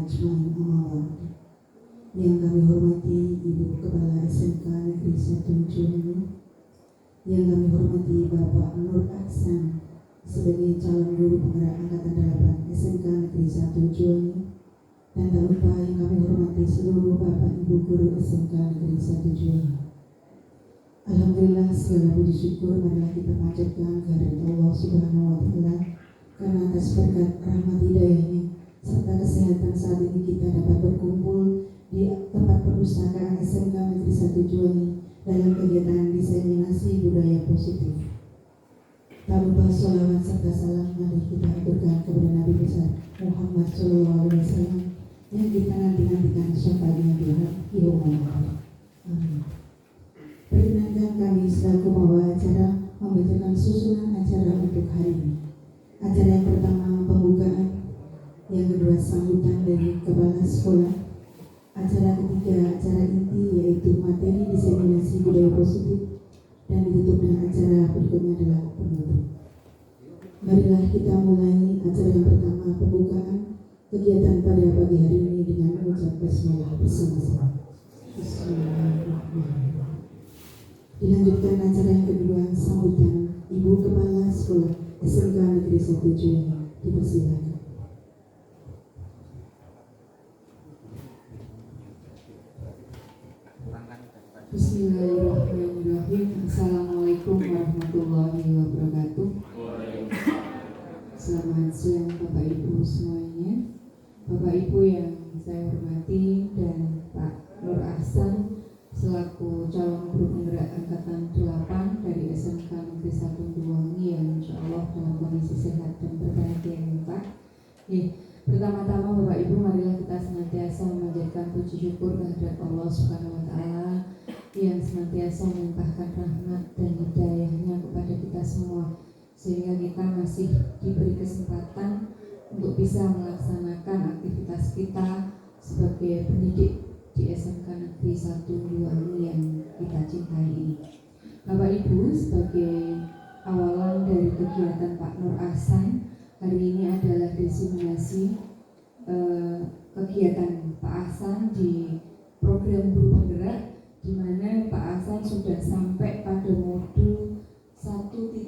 Ajmain Amawat. Yang kami hormati Ibu Kepala SMK Negeri 1 Juni, yang kami hormati Bapak Nur Aksan sebagai calon guru penggerak Angkatan 8 SMK Negeri 1 Juni, dan tak lupa yang kami hormati seluruh Bapak Ibu guru SMK Negeri 1 Juni. Alhamdulillah, segala puji syukur marilah kita panjatkan kehadirat Allah Subhanahu wa Ta'ala, karena atas berkat rahmat hidayahnya serta kesehatan saat ini kita dapat berkumpul di tempat perpustakaan SMK Negeri 1 Juni dalam kegiatan diseminasi budaya positif. Tak lupa sholawat serta salam mari kita aturkan kepada Nabi besar Muhammad SAW yang kita nanti-nantikan syafaatnya di yaumul akhir. Amin. Perkenankan kami selaku pembawa acara membacakan susunan acara untuk hari ini. Acara yang pertama pembukaan, yang kedua sambutan dari kepala sekolah, acara ketiga acara inti yaitu materi diseminasi budaya positif, dan ditutup dengan acara berikutnya adalah penutup. Marilah kita mulai acara yang pertama pembukaan kegiatan pada pagi hari ini dengan mengucap basmalah bersama-sama. Bismillahirrahmanirrahim. Dilanjutkan acara yang kedua sambutan Ibu Kepala Sekolah SMK Negeri 1 Juni, dipersilakan. Bismillahirrahmanirrahim. Assalamualaikum warahmatullahi wabarakatuh. Selamat siang Bapak Ibu semuanya. Bapak Ibu yang saya hormati dan Pak Nur Ahsan selaku calon guru penggerak Angkatan 8 dari SMK Negeri 1 Duwangi yang insya Allah dalam kondisi sehat dan berbahagia ya Pak. Pertama-tama Bapak Ibu, marilah kita senantiasa memanjatkan puji syukur kehadirat Allah Subhanahu wa Ta'ala yang senantiasa melimpahkan rahmat dan hidayahnya kepada kita semua, sehingga kita masih diberi kesempatan untuk bisa melaksanakan aktivitas kita sebagai pendidik di SMK Negeri 1 Duwangi yang kita cintai ini. Bapak Ibu, sebagai awalan dari kegiatan Pak Nur Ahsan, hari ini adalah diseminasi kegiatan Pak Ahsan di program guru penggerak, di mana Pak Ahsan sudah sampai pada modul 1.4,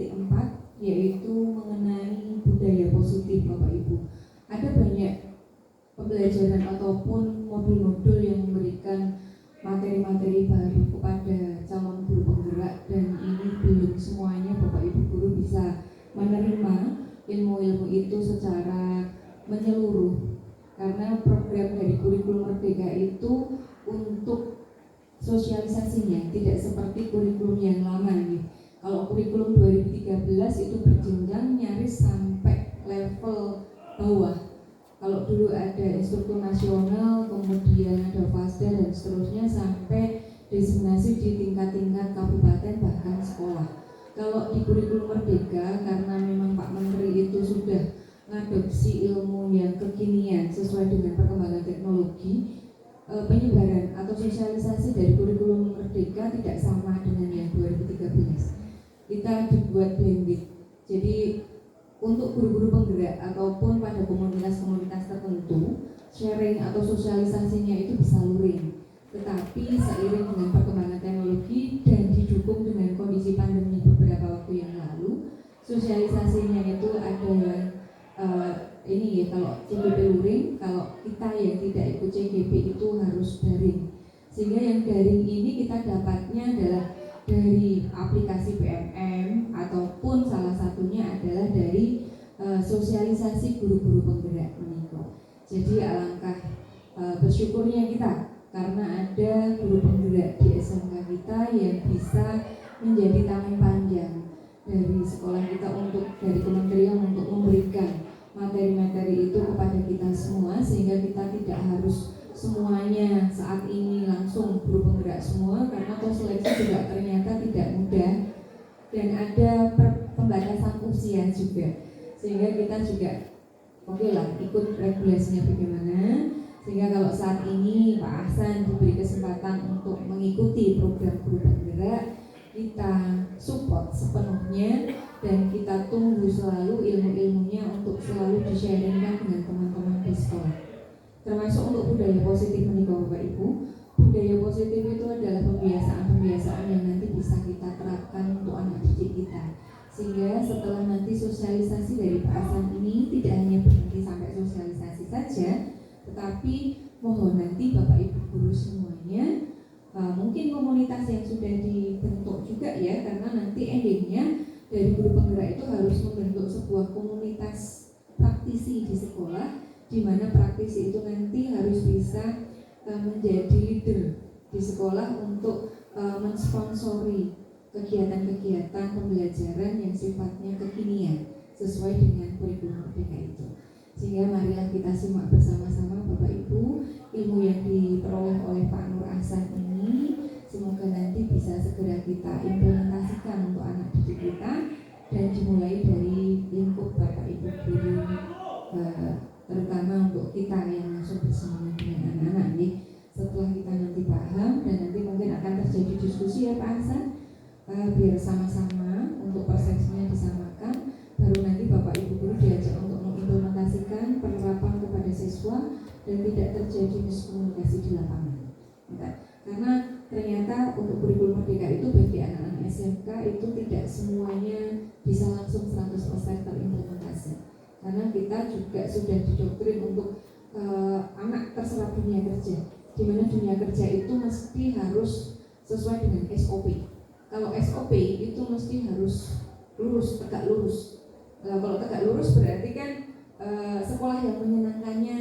yaitu mengenai budaya positif Bapak Ibu. Ada banyak pembelajaran ataupun modul-modul yang memberikan materi-materi baru kepada calon guru penggerak, dan ini belum semuanya Bapak Ibu guru bisa menerima ilmu-ilmu itu secara menyeluruh, karena program dari kurikulum Merdeka itu untuk sosialisasinya tidak seperti kurikulum yang lama nih. Kalau kurikulum 2013 itu berjenjang nyaris sampai level bawah. Kalau dulu ada instruktur nasional, kemudian ada FASDA dan seterusnya sampai diseminasi di tingkat-tingkat kabupaten bahkan sekolah. Kalau di kurikulum Merdeka, karena memang Pak Menteri itu sudah mengadopsi ilmu yang kekinian sesuai dengan perkembangan teknologi, penyebaran atau sosialisasi dari kurikulum Merdeka tidak sama dengan yang 2013. Kita dibuat blended. Jadi untuk guru-guru penggerak ataupun pada komunitas-komunitas tertentu, sharing atau sosialisasinya itu bisa luring. Tetapi seiring dengan perkembangan teknologi dan didukung dengan kondisi pandemi beberapa waktu yang lalu, sosialisasinya itu ada yang ini ya, kalau CGP luring, kalau kita yang tidak ikut CGP itu harus daring. Sehingga yang daring ini kita dapatnya adalah dari aplikasi PMM ataupun salah satunya adalah dari sosialisasi guru-guru penggerak menikah. Jadi alangkah bersyukurnya kita karena ada guru penggerak di SMK kita yang bisa menjadi tangan panjang dari sekolah kita untuk dari kementerian untuk memberikan materi-materi itu kepada kita semua, sehingga kita tidak harus semuanya saat ini langsung guru penggerak semua, karena proses seleksi juga ternyata tidak mudah dan ada pembatasan usia juga, sehingga kita juga oke lah ikut regulasinya bagaimana, sehingga kalau saat ini Pak Ahsan diberi kesempatan untuk mengikuti program guru penggerak, kita support sepenuhnya dan kita tunggu selalu ilmu-ilmunya untuk selalu di-sharingkan dengan teman-teman di sekolah. Termasuk untuk budaya positif menikah Bapak Ibu. Budaya positif itu adalah pembiasaan-pembiasaan yang nanti bisa kita terapkan untuk anak didik kita, sehingga setelah nanti sosialisasi dari Pak Hasan ini tidak hanya berhenti sampai sosialisasi saja, tetapi mohon nanti Bapak Ibu guru semuanya, mungkin komunitas yang sudah dibentuk juga ya, karena nanti endingnya dari guru penggerak itu harus membentuk sebuah komunitas praktisi di sekolah, di mana praktisi itu nanti harus bisa menjadi leader di sekolah untuk mensponsori kegiatan-kegiatan pembelajaran yang sifatnya kekinian sesuai dengan kurikulum merdeka itu. Sehingga marilah kita simak bersama-sama Bapak Ibu ilmu yang diperoleh oleh Pak Nur Ahsan ini, semoga nanti bisa segera kita implementasikan untuk anak didik kita, dan dimulai dari lingkup Bapak Ibu guru, terutama untuk kita yang langsung bersama dengan anak-anak nih. Setelah kita nanti paham dan nanti mungkin akan terjadi diskusi ya Pak Hasan, biar sama-sama untuk persepsinya disamakan, baru nanti Bapak Ibu guru diajak untuk mengimplementasikan penerapan kepada siswa dan tidak terjadi miskomunikasi di lapangan. Karena ternyata untuk kurikulum merdeka itu bagi anak-anak SMK itu tidak semuanya bisa langsung 100% terimplementasi. Karena kita juga sudah didoktrin untuk anak terserap dunia kerja, di mana dunia kerja itu mesti harus sesuai dengan SOP. Kalau SOP itu mesti harus lurus, tegak lurus. Kalau tegak lurus berarti kan sekolah yang menyenangkannya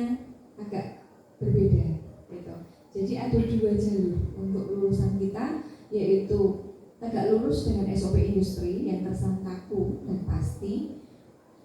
agak berbeda gitu. Jadi ada dua jalur untuk lulusan kita, yaitu tegak lurus dengan SOP industri yang terkesan kaku dan pasti.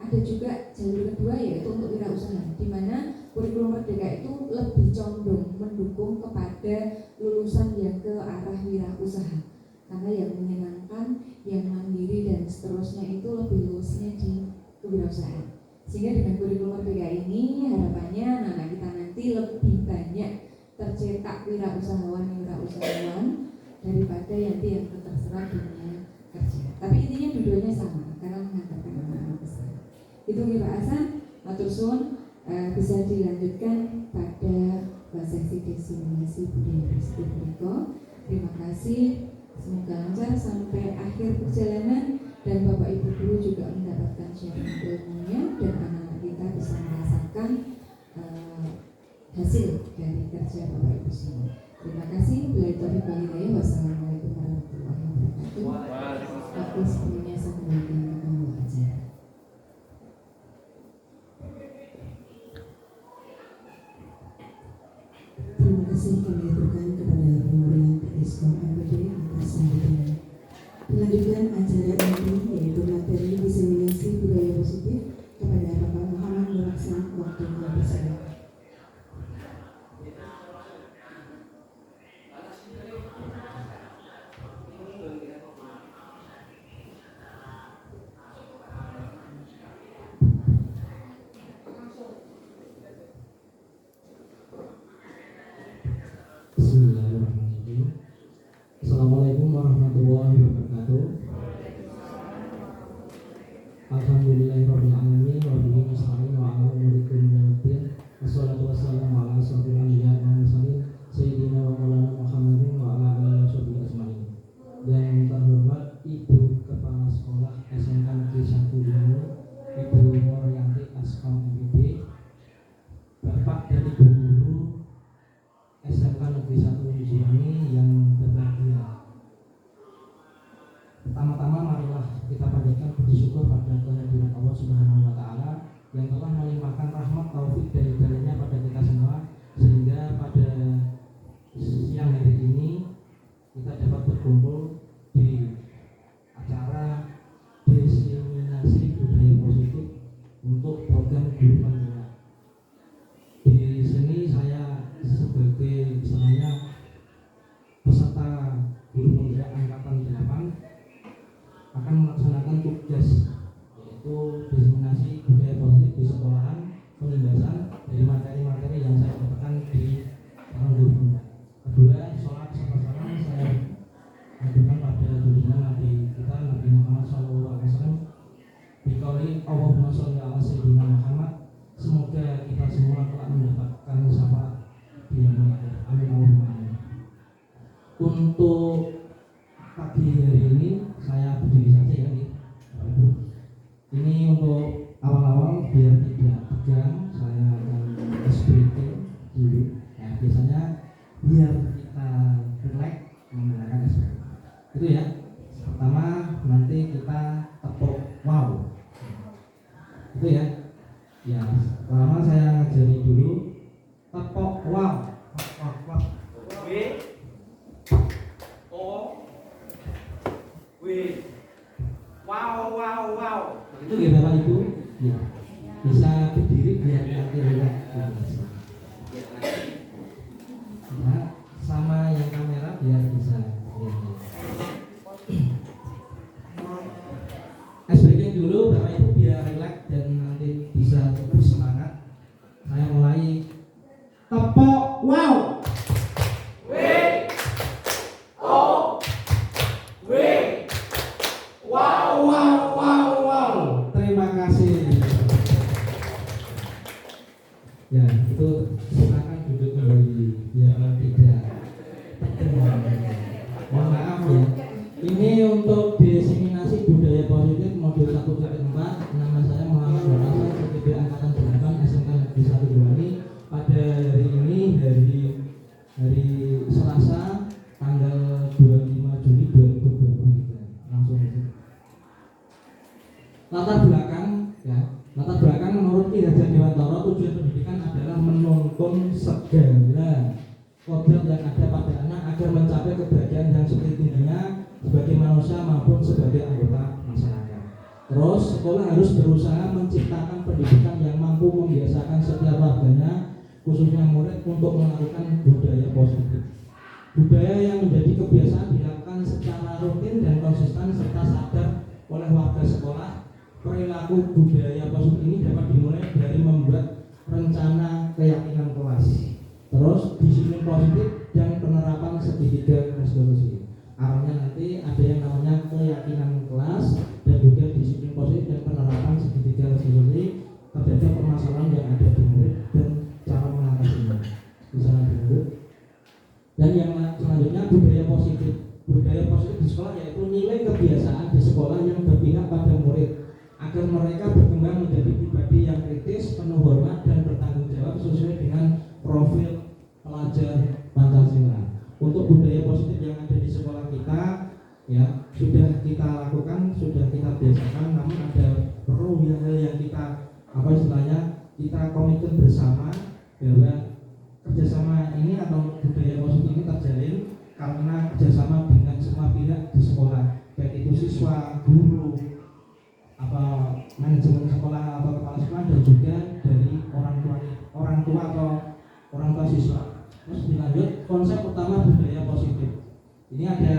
Ada juga jalur kedua yaitu untuk wirausaha, di mana kurikulum merdeka itu lebih condong mendukung kepada lulusan yang ke arah wirausaha, karena yang menyenangkan, yang mandiri dan seterusnya itu lebih luasnya di kewirausahaan. Sehingga dengan kurikulum merdeka ini harapannya anak-anak kita nanti lebih banyak tercetak wirausahawan daripada yang terserah dunia kerja. Tapi intinya dua-duanya sama, karena menghantarkan anak-anak besar. Itu Pak Hasan, matur suwun, bisa dilanjutkan pada sesi diseminasi budaya positif berikut. Terima kasih, semoga lancar sampai akhir perjalanan dan Bapak Ibu guru juga mendapatkan sharing ilmunya dan anak-anak kita bisa merasakan hasil dari kerja Bapak Ibu semua. Terima kasih. Wassalamualaikum warahmatullahi wabarakatuh. Aku sebelumnya saya kembali ke acara. Terima kasih kami aturkan kepada pemberian Iskom MPD atas sambutannya. Dilanjutkan acara ini yaitu materi diseminasi budaya positif kepada Bapak Muhammad Nur Ahsan waktu bersama. Bismillahirrahmanirrahim. Assalamualaikum warahmatullahi wabarakatuh. Alhamdulillahirabbil alamin wa bihi nasta'in wa ala umuri dunya waddin. Wassalatu wassalamu ala asyrofil anbiya'i wal mursalin sayyidina wa maulana Muhammadin wa ala alihi washabihi ajmain. Yang terhormat Ibu Kepala Sekolah SMK Negeri 1 Dungu, Ibu Morianti Askom MPD, Bapak dan Ibu guru SMK Negeri 1 Dungu yang berbahagia. Pertama-tama marilah kita panjatkan puji syukur pada kehadiran Allah Subhanahu wa taala yang telah melimpahkan rahmat taufik dari darinya pada kita semua, sehingga untuk pagi hari ini saya berdiri saja ya nih, Bapak Ibu. Ini untuk awal-awal biar tidak tegang, saya akan breathing dulu. Nah, biasanya biar kita relax menggunakan breathing. Itu ya. Pertama nanti kita tepuk wow. Itu ya. Ya, pertama saya ngajari dulu tepuk wow. W O W wow. Itu ya Bapak Ibu. Ya. Bisa berdiri biar nanti relax. Nah, sama yang kamera biar bisa lihat. Breaking dulu Bapak Ibu biar relax dan nanti bisa lebih semangat. Saya mulai tepuk wow. W O W wow. Terima kasih. Ya, itu silakan duduk kembali biar tidak tegang. Mohon maaf ya. Ini untuk diseminasi budaya positif modul 1.4. Nama saya Muhammad Warasa, CTB Angkatan 8 SMK Negeri 1 Banyuwangi. Pada hari ini hari Selasa tanggal 25 Juni 2023. Langsung aja. Latar belakang menurut Ki Hajar Dewantara, tujuan pendidikan adalah menuntun segala kodrat yang ada pada anak agar mencapai kebahagiaan yang setinggi-tingginya sebagai manusia maupun sebagai anggota masyarakat. Terus sekolah harus berusaha menciptakan pendidikan yang mampu membiasakan setiap warganya, khususnya murid, untuk melakukan budaya positif. Budaya yang menjadi kebiasaan dilakukan secara rutin dan konsisten serta sadar oleh warga sekolah. Perilaku budaya positif ini dapat dimulai dari membuat rencana keyakinan kelas, terus disiplin positif dan penerapan segitiga resolusi. Arahnya nanti ada yang namanya keyakinan kelas dan juga disiplin positif dan penerapan segitiga resolusi terhadap permasalahan yang ada di murid dan cara mengatasinya. Bisa lanjut. Dan yang selanjutnya budaya positif. Budaya positif di sekolah yaitu nilai kebiasaan di sekolah yang berpihak pada murid agar mereka berkembang menjadi pribadi yang kritis, penuh hormat dan bertanggung jawab sesuai dengan profil pelajar Pancasila. Untuk budaya positif yang ada di sekolah kita ya sudah kita lakukan, sudah kita biasakan, namun ada perlu hal yang kita kita komitmen bersama bahwa kerjasama ini atau budaya positif ini terjalin karena kerjasama dengan semua pihak di sekolah, baik itu siswa, guru, manajemen sekolah atau kepala sekolah dan juga dari orang tua atau orang tua siswa. Terus dilanjut konsep utama budaya positif. Ini ada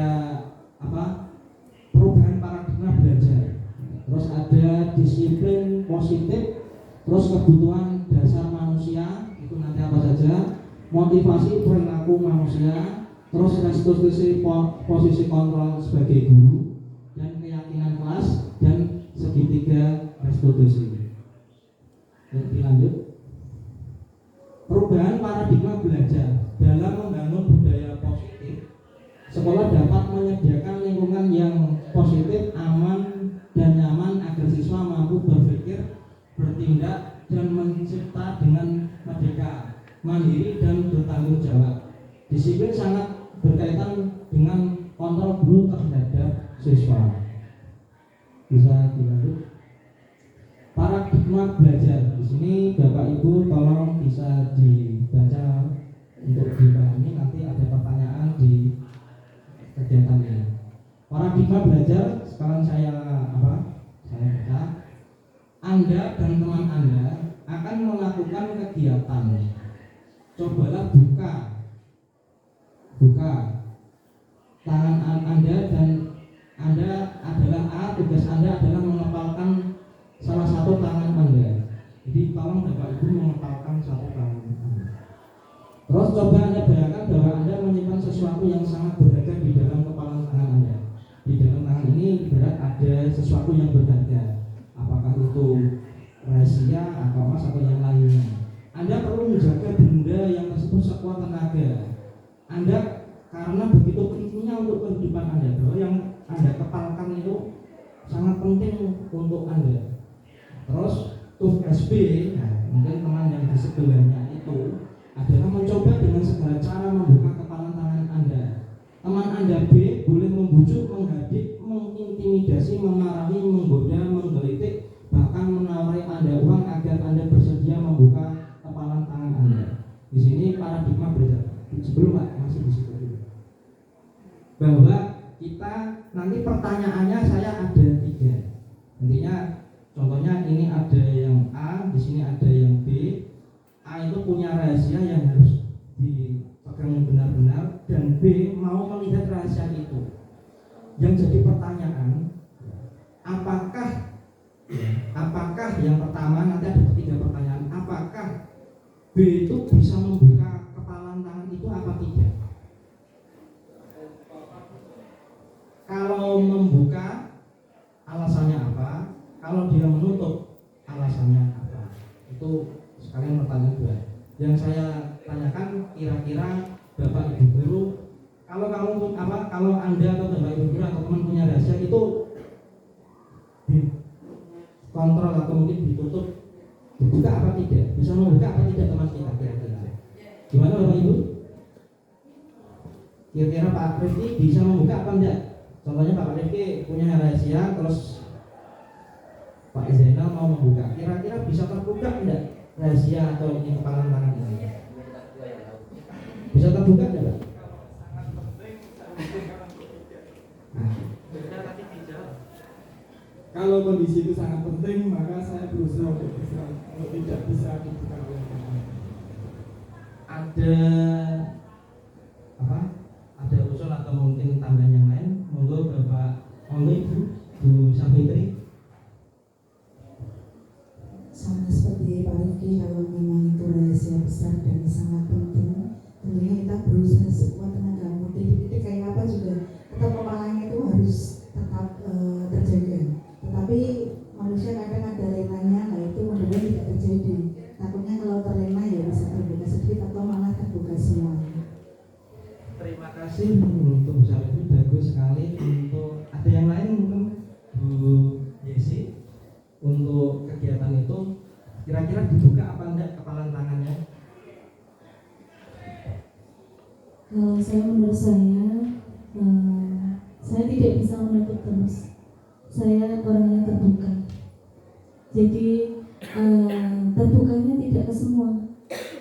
perubahan paradigma belajar. Terus ada disiplin positif. Terus kebutuhan dasar manusia itu nanti apa saja. Motivasi perilaku manusia. Terus restitusi posisi kontrol sebagai guru dan keyakinan kelas dan segitiga restitusi. Dan dilanjut perubahan paradigma belajar dalam membangun budaya positif. Sekolah dapat menyediakan lingkungan yang positif, aman dan nyaman agar siswa mampu berpikir, bertindak dan mencipta dengan merdeka, mandiri dan bertanggung jawab. Disiplin sangat berkaitan dengan kontrol guru terhadap siswa. Bisa dilanjut. Paradigma belajar. Di sini Bapak Ibu tolong bisa dibaca untuk dipahami, nanti ada pertanyaan di kegiatan ini. Paradigma belajar sekarang saya baca. Anda dan teman Anda akan melakukan kegiatan. Cobalah buka tangan Anda dan Anda adalah A, tugas Anda adalah mengepalkan salah satu tangan Anda. Jadi tolong Bapak Ibu mengepalkan satu tangan Anda. Terus coba Anda bayangkan bahwa Anda menyimpan sesuatu yang sangat berharga di dalam kepalan tangan Anda. Di dalam tangan ini berat ada sesuatu yang berharga. Apakah itu rahasia atau emas atau yang lainnya. Anda perlu menjaga benda yang tersebut sekuat tenaga. Anda karena begitu pentingnya untuk kehidupan Anda, bahwa yang Anda kepalkan itu sangat penting untuk Anda. Terus tugas B, nah, mungkin teman yang di sebelahnya itu adalah mencoba dengan segala cara membuka kepalan tangan Anda. Teman Anda B boleh membujuk, menghadik, mengintimidasi, memarahi, menggoda, menggelitik, bahkan menawari Anda uang agar Anda bersedia membuka kepalan tangan Anda. Di sini paradigma berbeda. Sebelum Pak masih di situ dulu. Bahwa kita nanti pertanyaannya saya ada 3. Intinya contohnya ini ada yang A, di sini ada yang B. A itu punya rahasia yang harus dipegang benar-benar, dan B mau melihat rahasia itu. Yang jadi pertanyaan, apakah yang pertama, nanti ada 3 pertanyaan, apakah B itu bisa membuka kepalan tangan itu apa tidak? Kalau membuka, alasannya apa? Kalau dia menutup, alasannya apa? Itu sekalian pertanyaan 2. Yang saya tanyakan, kira-kira Bapak Ibu guru, kalau Anda atau Bapak Ibu guru atau teman punya rahasia itu dikontrol atau mungkin ditutup, dibuka apa tidak? Bisa membuka apa tidak teman kita kira-kira? Gimana Bapak Ibu? Kira-kira Pak Rifki bisa membuka apa enggak? Contohnya Pak Rifki punya rahasia, terus Pak Zainal mau membuka, kira-kira bisa terbuka enggak rahasia atau ini kepalan tangan ini? Bisa terbuka enggak? Kalau kondisi itu sangat penting, maka saya berusaha untuk tidak bisa dibuka oleh orang lain. Ada apa? Ada usul atau mungkin tambahan yang lain? Monggo Bapak, monggo Ibu, Bu Safitri. Sama seperti Pak Rifki, kalau memang itu rahasia besar dan sangat penting, tentunya kita berusaha sekuat tenaga. Mau titik kayak apa juga, tetap kepalanya itu harus tetap terjaga. Tetapi manusia kadang ada lenanya, nah itu mudah-mudahan tidak terjadi. Takutnya kalau terlena ya bisa terbuka sedikit atau malah terbuka semuanya. Terima kasih untuk usaha ini, bagus sekali. Untuk ada yang lain mungkin Bu Yesi, untuk kegiatan itu kira-kira dibuka apa enggak kepalan tangannya? Kalau menurut saya tidak bisa menutup terus. Saya orang yang terbuka. Jadi terbukanya tidak ke semua,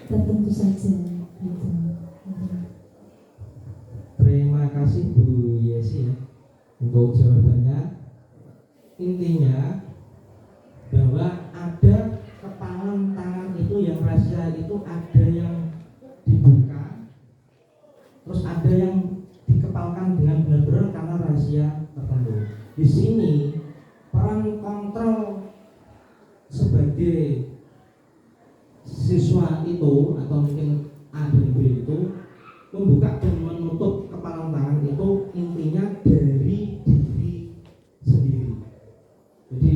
tertentu saja. Gitu. Terima kasih Bu Yesi ya untuk jawabannya. Intinya bahwa ada kepalan tangan itu yang rahasia itu ada yang dibuka, terus ada yang dikepalkan dengan benar-benar karena rahasia tertentu. Di sini peran kontrol sebagai siswa itu atau mungkin A dan B itu membuka dan menutup kepalan tangan itu intinya dari diri sendiri. Jadi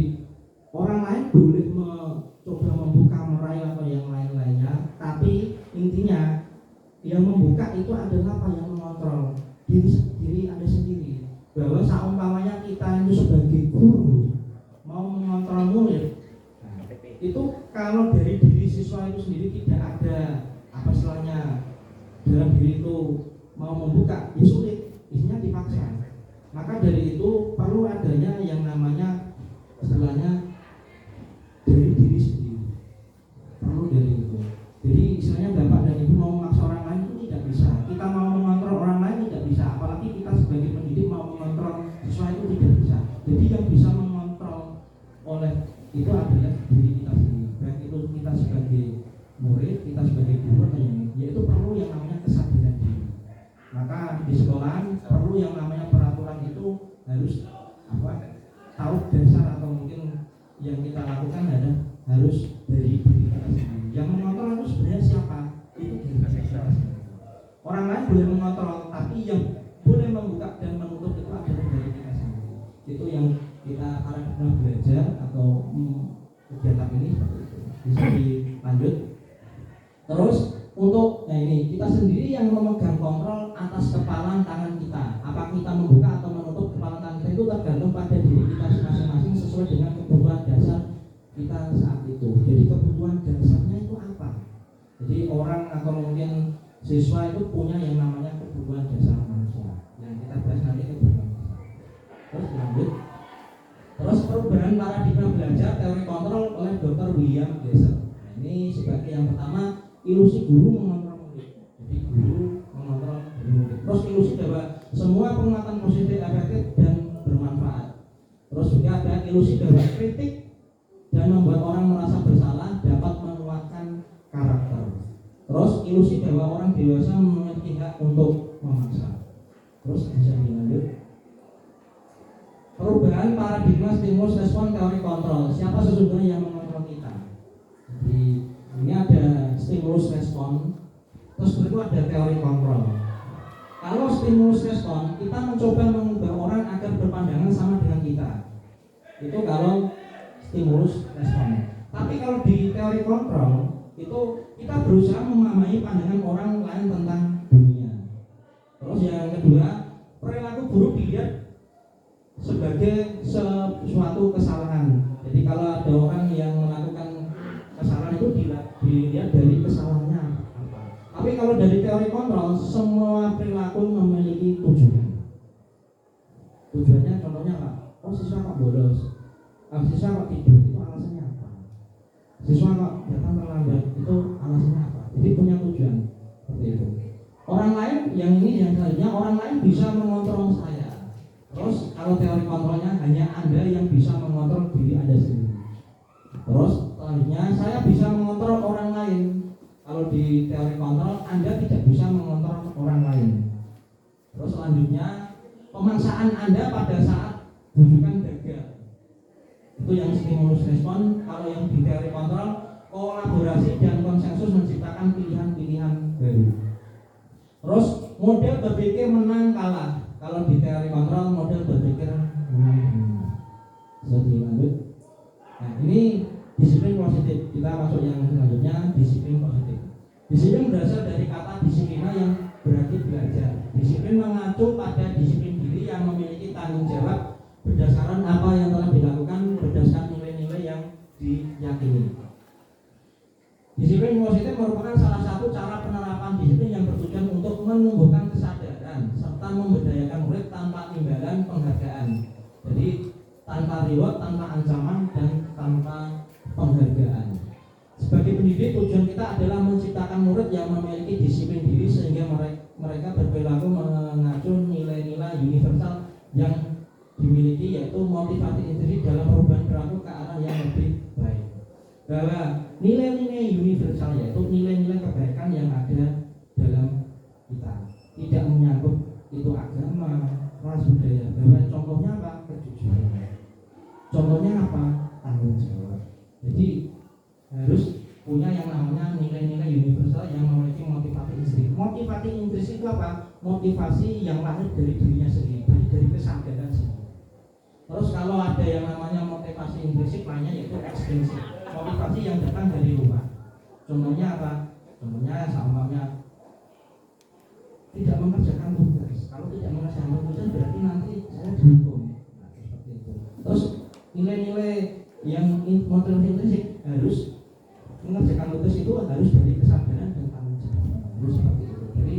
orang lain boleh mencoba membuka, meraih atau yang lain-lainnya, tapi intinya yang membuka itu adalah apa? Yang mengontrol diri Anda sendiri. Bahwa seumpamanya kita itu sebagai guru mau mengontrol murid, nah, itu kalau dari diri siswa itu sendiri tidak ada apa istilahnya dalam diri itu mau membuka, ya sulit, isinya dipaksa. Maka dari itu perlu adanya yang namanya istilahnya dari diri sendiri, perlu dari itu. Jadi istilahnya Bapak dan Ibu mau memaksa orang lain itu tidak bisa. Kita mau mengontrol orang lain tidak bisa, apalagi kita sebagai pendidik mau mengontrol siswa itu tidak bisa. Jadi yang bisa mengontrol oleh itu adalah diri kita sendiri. Baik itu kita sebagai murid, kita sebagai guru atau yang ini, yaitu perlu yang namanya kesadaran diri. Maka di sekolah perlu yang namanya peraturan itu harus tahu dasar atau mungkin yang kita lakukan harus dari diri kita sendiri. Yang mengontrol itu sebenarnya siapa? Itu diri kita sendiri. Orang lain boleh mengontrol, tapi yang boleh membuka dan menutup itu adalah dari kita sendiri. Itu yang kita pernah belajar atau kegiatan ini seperti itu. Bisa dilanjut. Terus untuk Nah ini kita sendiri yang memegang kontrol atas kepalan tangan kita. Apa kita membuka atau menutup kepalan tangan kita itu tergantung pada diri kita masing-masing sesuai dengan kebutuhan dasar kita saat itu. Jadi kebutuhan dasarnya itu apa? Jadi orang atau mungkin siswa itu punya yang namanya kebutuhan dasar manusia. Yang kita bahas nanti kebutuhan dasar. Terus lanjut. Terus perubahan paradigma belajar teori kontrol oleh Dr. William Glasser. Nah, ini sebagai yang pertama ilusi guru mengontrol murid. Jadi guru mengontrol murid. Terus ilusi bahwa semua penguatan positif efektif dan bermanfaat. Terus juga ada ilusi bahwa kritik dan membuat orang merasa bersalah dapat menguatkan karakter. Terus ilusi bahwa orang dewasa memiliki hak untuk memaksa. Terus bisa dilanjut. Perubahan paradigma stimulus respon teori kontrol. Siapa sesungguhnya yang mengontrol kita? Jadi ini ada stimulus respon, terus berikut ada teori kontrol. Kalau stimulus respon, kita mencoba mengubah orang agar berpandangan sama dengan kita. Itu kalau stimulus respon. Tapi kalau di teori kontrol, itu kita berusaha memahami pandangan orang lain tentang dunia. Terus yang kedua, perilaku buruk dilihat sebagai suatu kesalahan. Jadi kalau ada orang yang melakukan kesalahan itu dilihat dari kesalahannya apa. Tapi kalau dari teori kontrol, semua perilaku memiliki tujuan. Tujuannya contohnya apa? Oh siswa kok bolos, siswa kok tidur, itu alasannya apa? Siswa kok datang terlambat, itu alasannya apa? Jadi punya tujuan seperti itu. Orang lain yang selanjutnya orang lain bisa mengontrol saya. Terus kalau teori kontrolnya hanya Anda yang bisa mengontrol diri Anda sendiri. Terus selanjutnya saya bisa mengontrol orang lain. Kalau di teori kontrol Anda tidak bisa mengontrol orang lain. Terus selanjutnya pemaksaan Anda pada saat bujukan gagal. Itu yang stimulus respon. Kalau yang di teori kontrol kolaborasi dan konsensus menciptakan pilihan-pilihan baru. Terus model berpikir menang kalah. Kalau di teori kontrol model berpikir bisa dilanjut. Nah ini disiplin positif. Kita masuk yang selanjutnya, disiplin positif. Disiplin berasal dari kata disiplina yang berarti belajar. Disiplin mengacu pada disiplin diri yang memiliki tanggung jawab berdasarkan apa yang telah dilakukan berdasarkan nilai-nilai yang diyakini. Disiplin positif merupakan salah satu cara penerapan disiplin yang bertujuan untuk menumbuhkan kesadaran serta memberdayakan murid tanpa imbalan penghargaan. Jadi tanpa reward, tanpa ancaman, dan tanpa penghargaan. Sebagai pendidik, tujuan kita adalah menciptakan murid yang memiliki disiplin diri sehingga mereka berperilaku mengacu nilai-nilai universal yang dimiliki, yaitu motivasi intrinsik dalam perubahan perilaku ke arah yang lebih baik. Bahwa nilai-nilai universal yaitu nilai-nilai kebaikan yang ada dalam kita, tidak menyangkut itu agama, ras, budaya. Bahwa contohnya apa? Kejujuran. Contohnya apa? Tanggung jawab. Jadi harus punya yang namanya nilai-nilai universal yang memiliki motivasi intrinsik. Motivasi intrinsik itu apa? Motivasi yang lahir dari dirinya sendiri, dari kesadaran sendiri. Terus kalau ada yang namanya motivasi intrinsik lainnya yaitu ekstrinsik. Motivasi yang datang dari luar. Contohnya apa? Contohnya umpamanya tidak mengerjakan tugas. Kalau tidak mengerjakan tugas berarti nanti saya dihukum. Nah, seperti itu. Terus nilai-nilai yang motivasi intrinsik harus mengerjakan tugas itu harus dari kesadaran dan tanggung jawab. Harus seperti itu. Jadi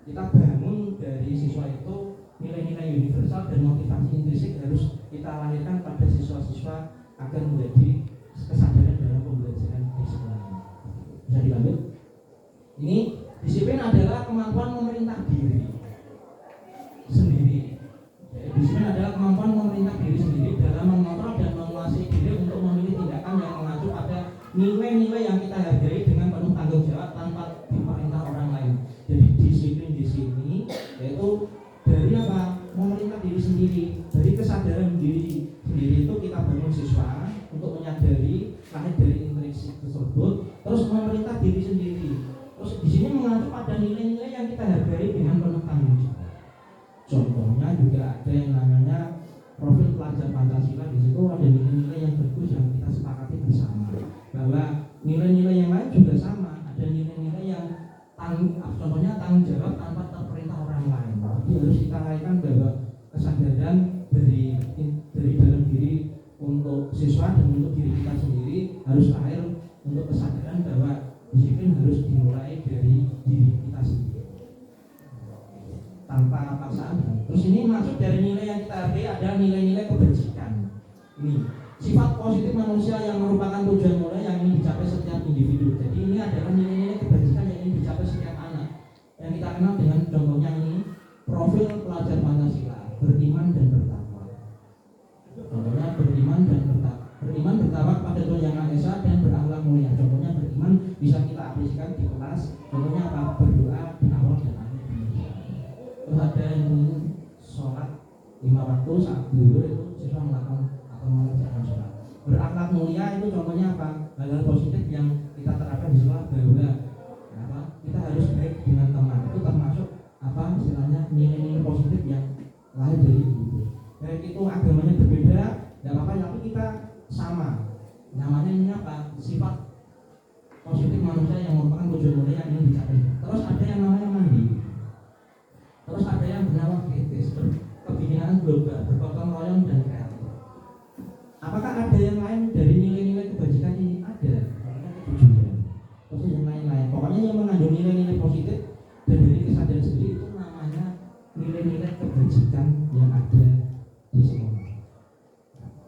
kita bangun dari siswa itu nilai-nilai universal dan motivasi intrinsik harus kita lahirkan pada siswa-siswa agar menjadi kesadaran dalam pembelajaran disiplin. Bisa dilanjut? Ini disiplin adalah kemampuan memerintah diri sendiri. Disiplin adalah kemampuan memerintah diri sendiri dalam mengontrol dan menguasai diri untuk memilih tindakan yang mengacu pada nilai-nilai yang kita hargai dengan penuh tanggung jawab tanpa diperintah orang lain. Jadi disiplin di sini yaitu dari apa? Memerintah diri sendiri, dari kesadaran diri sendiri itu kita bangun siswa untuk menyadari lahir dari intrinsik tersebut, terus memerintah diri sendiri. Terus di sini mengacu pada nilai-nilai yang kita hargai dengan penuh tanggung jawab. Contohnya juga ada yang namanya profil pelajar Pancasila. Di situ ada nilai-nilai yang bagus yang kita sepakati bersama. Bahwa nilai-nilai yang lain juga sama. Ada nilai-nilai yang contohnya tanggung jawab tanpa terperintah orang lain. Jadi harus kita lahirkan bahwa kesadaran dari dalam diri untuk siswa dan untuk diri kita sendiri harus lahir untuk kesadaran bahwa disiplin harus dimulai dari diri kita sendiri tanpa paksaan. Terus ini masuk dari nilai yang kita hargai adalah nilai-nilai kebajikan. Ini sifat positif manusia yang merupakan tujuan mulia yang ingin dicapai setiap individu. Jadi ini adalah nilai-nilai kebajikan yang ingin dicapai setiap anak. Yang kita kenal dengan contohnya ini profil pelajar Pancasila, beriman dan bertakwa. Contohnya beriman dan bertakwa. Beriman bertakwa pada Tuhan Yang Maha Esa dan berakhlak mulia. Contohnya beriman bisa kita aplikasikan di kelas. Contohnya apa? Berdoa di awal dan akhir. Terus ada yang sholat 5 waktu saat dulu itu siswa melakukan atau mengerjakan sholat. Berakhlak mulia itu contohnya apa? Hal-hal positif yang kita terapkan di sekolah bahwa kita harus baik dengan teman. Itu termasuk apa istilahnya nilai-nilai positif yang lahir dari ibu. Baik itu agamanya berbeda, tidak apa-apa, tapi kita sama. Namanya ini apa? Sifat positif manusia yang merupakan tujuan mulia yang ingin dicapai. Terus ada yang namanya mandiri. Terus ada yang bernama kritis, kebinekaan global, bergotong royong dan kreatif. Apakah ada yang lain dari nilai-nilai kebajikan ini? Ada. Tujuan. Terus yang lain-lain. Pokoknya yang mengandung nilai-nilai positif dan dari kesadaran sendiri itu namanya nilai-nilai kebajikan yang ada di sekolah,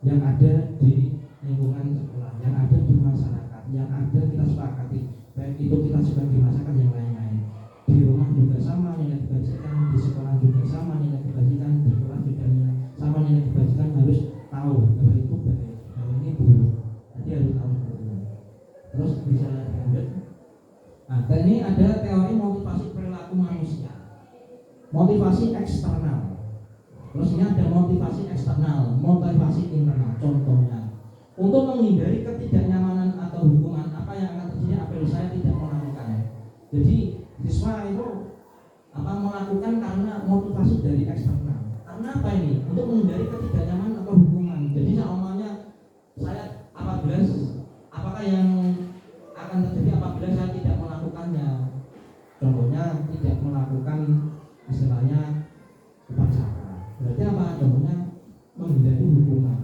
yang ada di lingkungan sekolah, yang ada di masyarakat, yang ada kita sepakati. Baik itu kita sebagai masyarakat yang lain-lain. Di rumah juga sama nilai kebajikan, di sekolah juga sama nilai kebajikan, di kelas juga sama nilai kebajikan. Harus tahu bahwa itu baik, bahwa ini buruk. Jadi harus tahu seperti itu. Terus bisa lanjut. Nah, ini ada teori motivasi perilaku manusia. Motivasi eksternal. Terus ini ada motivasi eksternal, motivasi internal. Contohnya, untuk menghindari ketidaknyamanan atau hukuman apa yang akan terjadi apabila saya tidak melakukan. Jadi siswa itu melakukan karena motivasi dari eksternal. Karena apa ini? Untuk menghindari ketidaknyamanan atau hukuman. Jadi semuanya saya apakah yang akan terjadi apabila saya tidak melakukannya. Contohnya tidak melakukan istilahnya upacara. Berarti apa? Contohnya menghindari hukuman.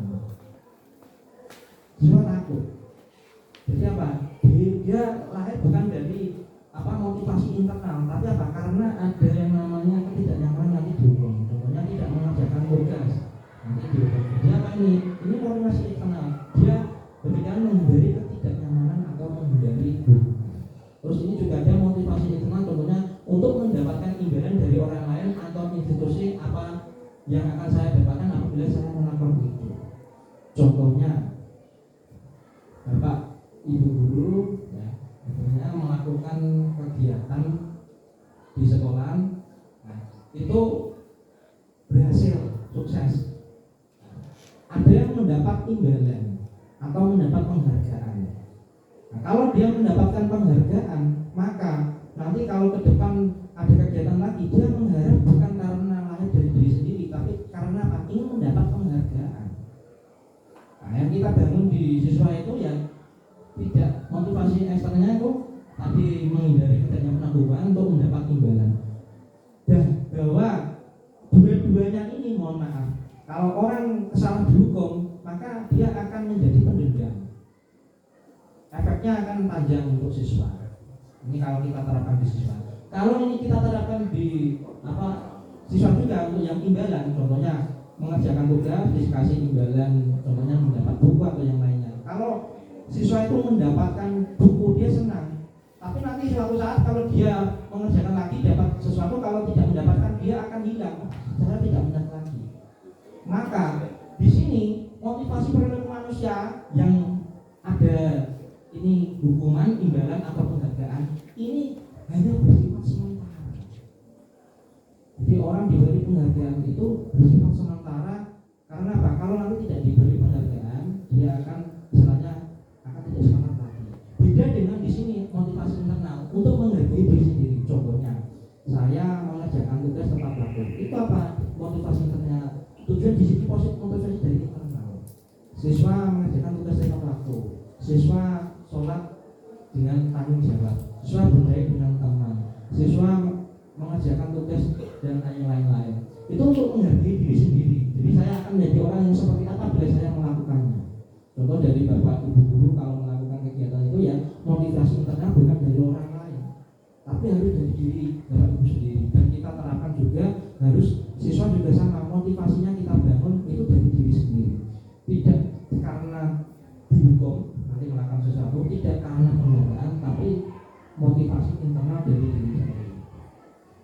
Jiwa takut. Jadi apa? Dia lahir bukan dari motivasi internal, tapi apa? Karena ada yang namanya ketidaknyamanan nanti dihukum. Contohnya tidak mengerjakan tugas nanti dihukum. Jadi apa ini? Ini motivasi internal. Dia berpikiran menghindari ketidaknyamanan atau menghindari hukuman. Terus ini juga ada motivasi internal, contohnya untuk mendapatkan imbalan dari orang lain atau institusi apa yang akan saya dapatkan apabila saya melakukan itu. Contohnya Bapak Ibu guru ya, melakukan kegiatan di sekolah, nah, itu berhasil, sukses. Ada yang mendapat imbalan atau mendapat penghargaan. Nah, kalau dia mendapatkan penghargaan, maka nanti kalau ke depan ada kegiatan lagi, dia mengharap bukan karena lahir dari diri sendiri, tapi karena apa? Ingin mendapat penghargaan. Nah, yang kita bangun di siswa itu ya tidak, motivasi eksternalnya itu tadi menghindari ketidaknyamanan hukuman untuk mendapat imbalan. Dan bahwa dua-duanya ini, mohon maaf, kalau orang kesalahan dihukum, maka dia akan menjadi pendendam. Efeknya akan panjang untuk siswa. Ini kalau kita terapkan di siswa. Kalau ini kita terapkan di siswa juga untuk yang imbalan, contohnya mengerjakan tugas dikasih imbalan, contohnya mendapat buku atau yang lainnya. Kalau siswa itu mendapatkan buku dia senang, tapi nanti suatu saat kalau dia mengerjakan lagi dapat sesuatu, kalau tidak mendapatkan dia akan hilang, cara tidak mendapat lagi. Maka di sini motivasi perilaku manusia yang ada ini hukuman, imbalan atau penghargaan ini hanya bersifat sementara. Jadi orang diberi penghargaan itu bersifat sementara. Karena apa? Kalau nanti tidak diberi penghargaan, dia akan istilahnya tidak semangat lagi. Beda dengan di sini motivasi internal untuk menghargai diri sendiri. Contohnya, saya mengerjakan tugas tepat waktu. Itu apa? Motivasi internal. Tujuan di sini positif, motivasi dari internal. Siswa mengerjakan tugas tepat waktu. Siswa sholat dengan tanggung jawab. Siswa berbaik dengan teman. siswa mengerjakan tugas dan lain-lain. Itu untuk menghargai diri sendiri. Jadi saya akan menjadi orang yang seperti apa bila saya melakukannya. Contoh dari bapak ibu guru kalau melakukan kegiatan itu ya motivasi internal bukan dari orang lain, tapi harus dari diri bapak ibu sendiri. Dan kita terapkan juga harus siswa juga sama, motivasinya kita bangun itu dari diri sendiri. Tidak karena dihukum nanti melakukan sesuatu, tidak karena penghargaan, tapi motivasi internal dari diri sendiri.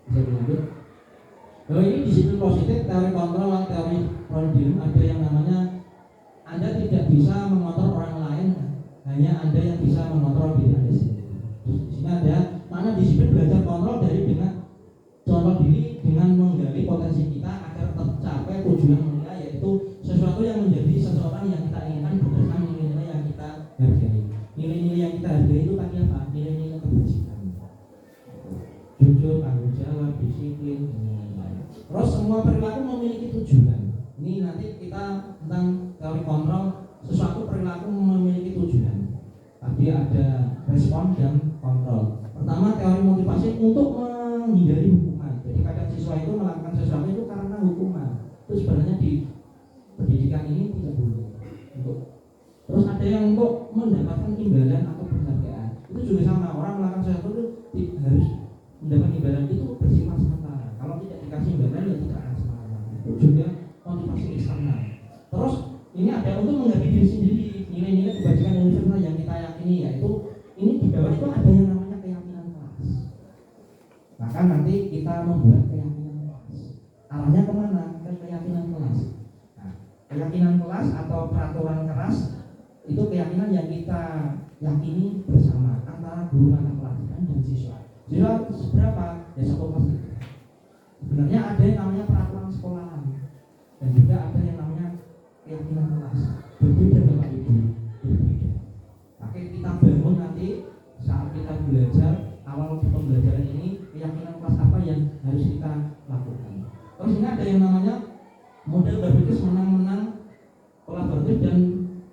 Bisa dilanjut? Ini disiplin positif, teori kontrol dan teori Rodin. Ada yang namanya Anda tidak bisa mengontrol orang lain, hanya Anda yang bisa mengontrol diri Anda sendiri. Di sini ada mana disiplin belajar kontrol dari dengan control diri dengan menggali potensi kita agar tercapai tujuan mulia, yaitu sesuatu yang menjadi seseorang yang kita inginkan berdasarkan nilai-nilai yang kita hargai. Nilai-nilai yang kita hargai itu tadi apa? Nilai-nilai kebajikan, jujur, tanggung jawab, disiplin, dan lain-lain. Terus semua perilaku memiliki tujuan. Ini nanti kita tentang teori kontrol, sesuatu perilaku memiliki tujuan. Tadi ada respon dan kontrol. Pertama, teori motivasi untuk menghindari hukuman. Jadi kadang siswa itu melakukan sesuatu itu karena hukuman. Itu sebenarnya di pendidikan ini tidak boleh. Terus ada yang untuk mendapatkan imbalan atau penghargaan. Itu juga sama, orang melakukan sesuatu itu harus mendapat imbalan, itu bersifat sementara. Kalau tidak dikasih imbalan ya tidak akan sementara. Itu juga motivasi eksternal. Terus ini ada untuk menghargai diri sendiri, nilai-nilai kebajikan universal yang kita yakini, yaitu ini di bawah itu ada yang namanya keyakinan kelas. Maka nanti kita membuat keyakinan kelas. Arahnya kemana? Ke keyakinan kelas. Nah, keyakinan kelas atau peraturan keras itu keyakinan yang kita yakini bersama antara guru mata pelajaran dan siswa. Siswa seberapa? Ya satu kelas itu. Sebenarnya ada yang namanya peraturan sekolahan dan juga ada yang namanya keyakinan kelas. Berbeda Bapak Ibu, berbeda. Oke, kita bangun nanti saat kita belajar awal pembelajaran ini keyakinan kelas apa yang harus kita lakukan. Terus ini ada yang namanya model berpikir menang-menang kolaboratif dan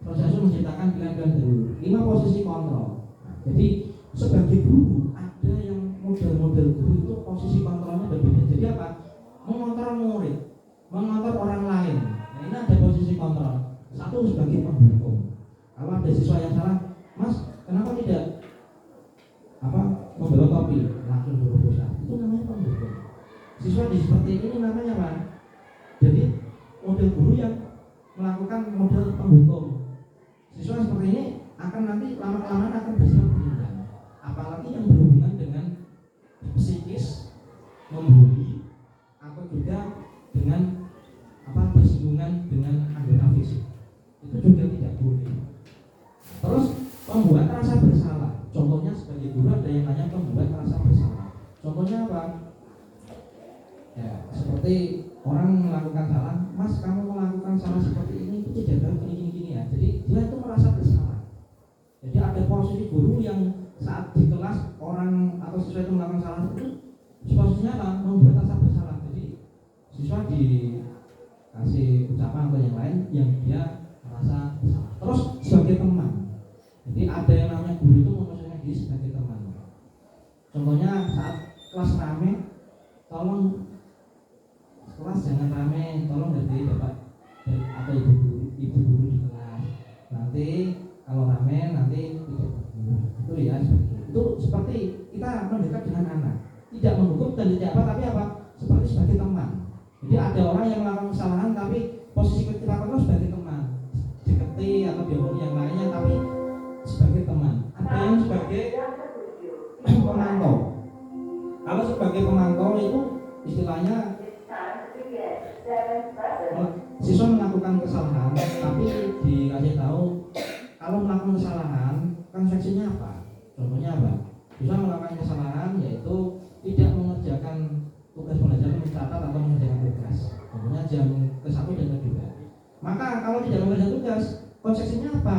proses menciptakan pilihan-pilihan baru. 5 posisi kontrol. Nah, jadi sebagai guru ada yang model-model guru itu posisi kontrolnya berbeda. Jadi apa? Mengontrol murid, mengontrol orang lain. Nah, ini ada posisi kontrol. Satu sebagai penghukum. Kalau ada siswa yang salah, Mas, kenapa tidak membawa topi? Langsung suruh pusat. Itu namanya penghukum. Siswa di seperti ini namanya apa? Jadi model guru yang melakukan model penghukum. Siswa seperti ini akan nanti lama-kelamaan akan bersifat bertindak. Apalagi yang berhubungan dengan psikis, membuli, atau juga dengan bersinggungan dengan anggota fisik. Itu juga tidak boleh. Terus membuat rasa bersalah. Contohnya sebagai guru ada yang namanya membuat rasa bersalah. Contohnya apa? Ya, seperti orang melakukan salah, Mas, kamu melakukan salah seperti ini, itu tidak baik gini ya. Jadi dia itu merasa bersalah. Jadi ada posisi guru yang saat di kelas orang atau siswa itu melakukan salah itu posisinya apa? Membuat rasa bersalah. Jadi siswa dikasih ucapan atau yang lain yang dia merasa bersalah. Terus sebagai teman. Jadi ada yang namanya guru itu memposisikan diri sebagai teman. Contohnya saat kelas rame, tolong kelas jangan rame, tolong hargai bapak atau ibu guru di kelas. Nanti kalau rame nanti tidak itu ya itu seperti kita mendekat dengan anak, tidak menghukum dan tidak apa, tapi apa? Seperti sebagai teman. Jadi ada orang yang melakukan kesalahan tapi posisi kita kontrol sebagai teman, deketi atau diomongin yang lainnya, tapi sebagai teman. Ada yang sebagai pemantau. Kalau sebagai pemantau itu istilahnya siswa melakukan kesalahan, tapi dikasih tahu kalau melakukan kesalahan konsekuensinya apa? Contohnya apa? Siswa melakukan kesalahan yaitu tidak mengerjakan tugas pelajaran, mencatat atau mengerjakan tugas. Contohnya jam ke-1 dan ke-2. Maka kalau tidak mengerjakan tugas, konsekuensinya apa?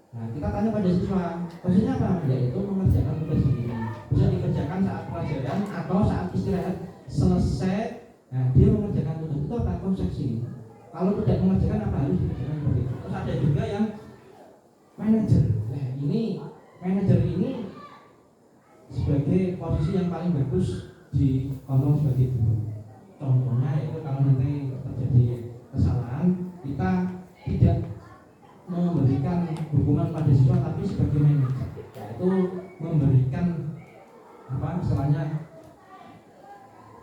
Nah, kita tanya pada siswa, konsekuensinya apa? Yaitu mengerjakan tugas sendiri. Bisa dikerjakan saat pelajaran atau saat istirahat selesai. Nah, dia mengerjakan tugas itu apa? Konsekuensi. Kalau tidak mengerjakan apa harus dikerjakan seperti itu. Terus ada juga yang manajer. Nah, ini manajer ini sebagai posisi yang paling bagus di kontrol sebagai guru. Contohnya itu kalau nanti terjadi kesalahan, kita tidak memberikan hukuman pada siswa tapi sebagai manajer, yaitu memberikan istilahnya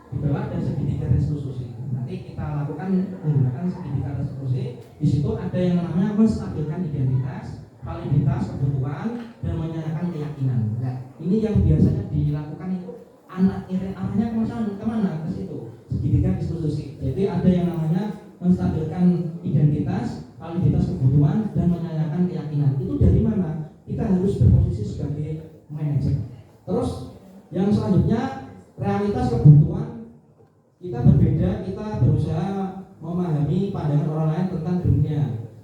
di bawah ada segitiga restitusi. Nanti kita lakukan menggunakan segitiga restitusi. Di situ ada yang namanya menstabilkan identitas, validitas, kebutuhan, dan menyerahkan keyakinan. Nah, ini yang biasanya dilakukan itu arahnya kemana? Ke situ segitiga restitusi. Jadi ada yang namanya menstabilkan identitas, validitas, kebutuhan, dan menyerahkan keyakinan. Itu dari mana? Kita harus berposisi sebagai manajer. Terus yang selanjutnya realitas kebutuhan. Kita berbeda, kita berusaha memahami pandangan orang lain tentang dunia.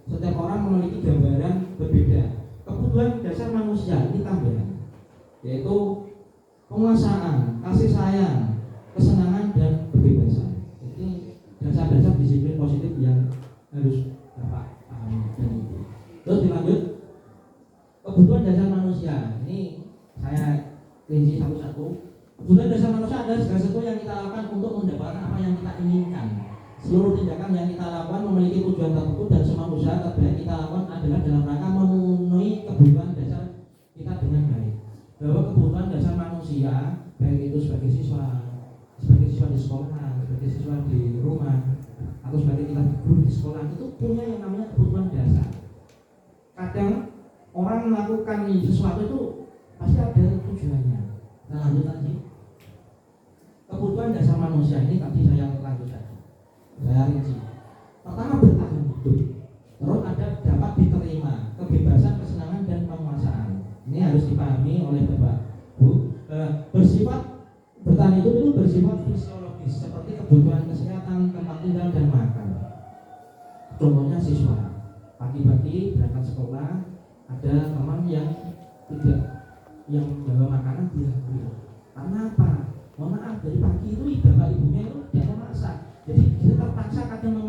Setiap orang memiliki gambaran berbeda. Kebutuhan dasar manusia ini tambahan, yaitu penguasaan, kasih sayang, kesenangan, dan kebebasan. Ini dasar-dasar disiplin positif yang harus Bapak pahami. Terus dilanjut, kebutuhan dasar manusia. Ini saya rinci satu-satu. Kebutuhan dasar manusia adalah segala sesuatu yang kita lakukan untuk mendapatkan apa yang kita inginkan. Seluruh tindakan yang kita lakukan memiliki tujuan tertentu dan semua usaha terbaik kita lakukan adalah dalam rangka memenuhi kebutuhan dasar kita dengan baik. Bahwa kebutuhan dasar manusia, baik itu sebagai siswa di sekolah, sebagai siswa di rumah, atau sebagai kita guru di sekolah, itu punya yang namanya kebutuhan dasar. Kadang orang melakukan sesuatu itu pasti ada tujuannya. Nah, lanjut lagi. Kebutuhan dasar manusia ini tadi saya lanjut lagi. Saya rinci. Pertama, bertahan hidup. Terus ada dapat diterima, kebebasan, kesenangan, dan penguasaan. Ini harus dipahami oleh Bapak Bu. Bertahan hidup itu bersifat fisiologis, seperti kebutuhan kesehatan, tempat tinggal, dan makan. Contohnya siswa pagi-pagi berangkat sekolah, ada teman yang bawa makanan dia ambil. Karena apa? Mohon maaf, dari pagi itu bapak ibunya itu tidak memasak. Jadi dia terpaksa kadang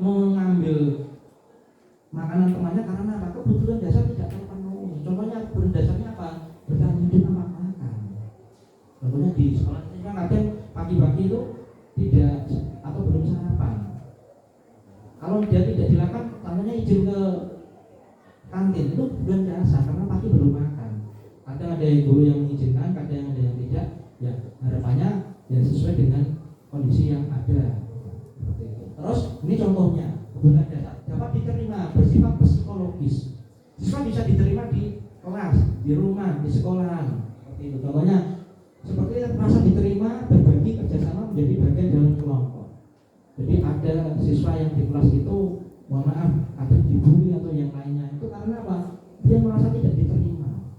mengambil makanan temannya karena apa? Kebutuhan dasar tidak terpenuhi. Contohnya kebutuhan dasarnya apa? Bertahan hidup sama makan. Contohnya di sekolah ini kan kadang pagi-pagi itu tidak atau belum sarapan. Kalau dia tidak dilakukan, tandanya izin ke kantin itu kebutuhan dasar karena pagi belum makan. Kadang ada guru yang mengizinkan, kadang ada yang tidak. Ya harapannya ya sesuai dengan kondisi yang ada. Seperti itu. Terus ini contohnya kebutuhan dasar dapat diterima bersifat psikologis. Siswa bisa diterima di kelas, di rumah, di sekolahan. Seperti itu. Contohnya seperti merasa diterima, berbagi, kerjasama, menjadi bagian dalam kelompok. Jadi ada siswa yang di kelas itu, mohon maaf, ada dibully atau yang lainnya. Itu karena apa? Dia merasa tidak diterima.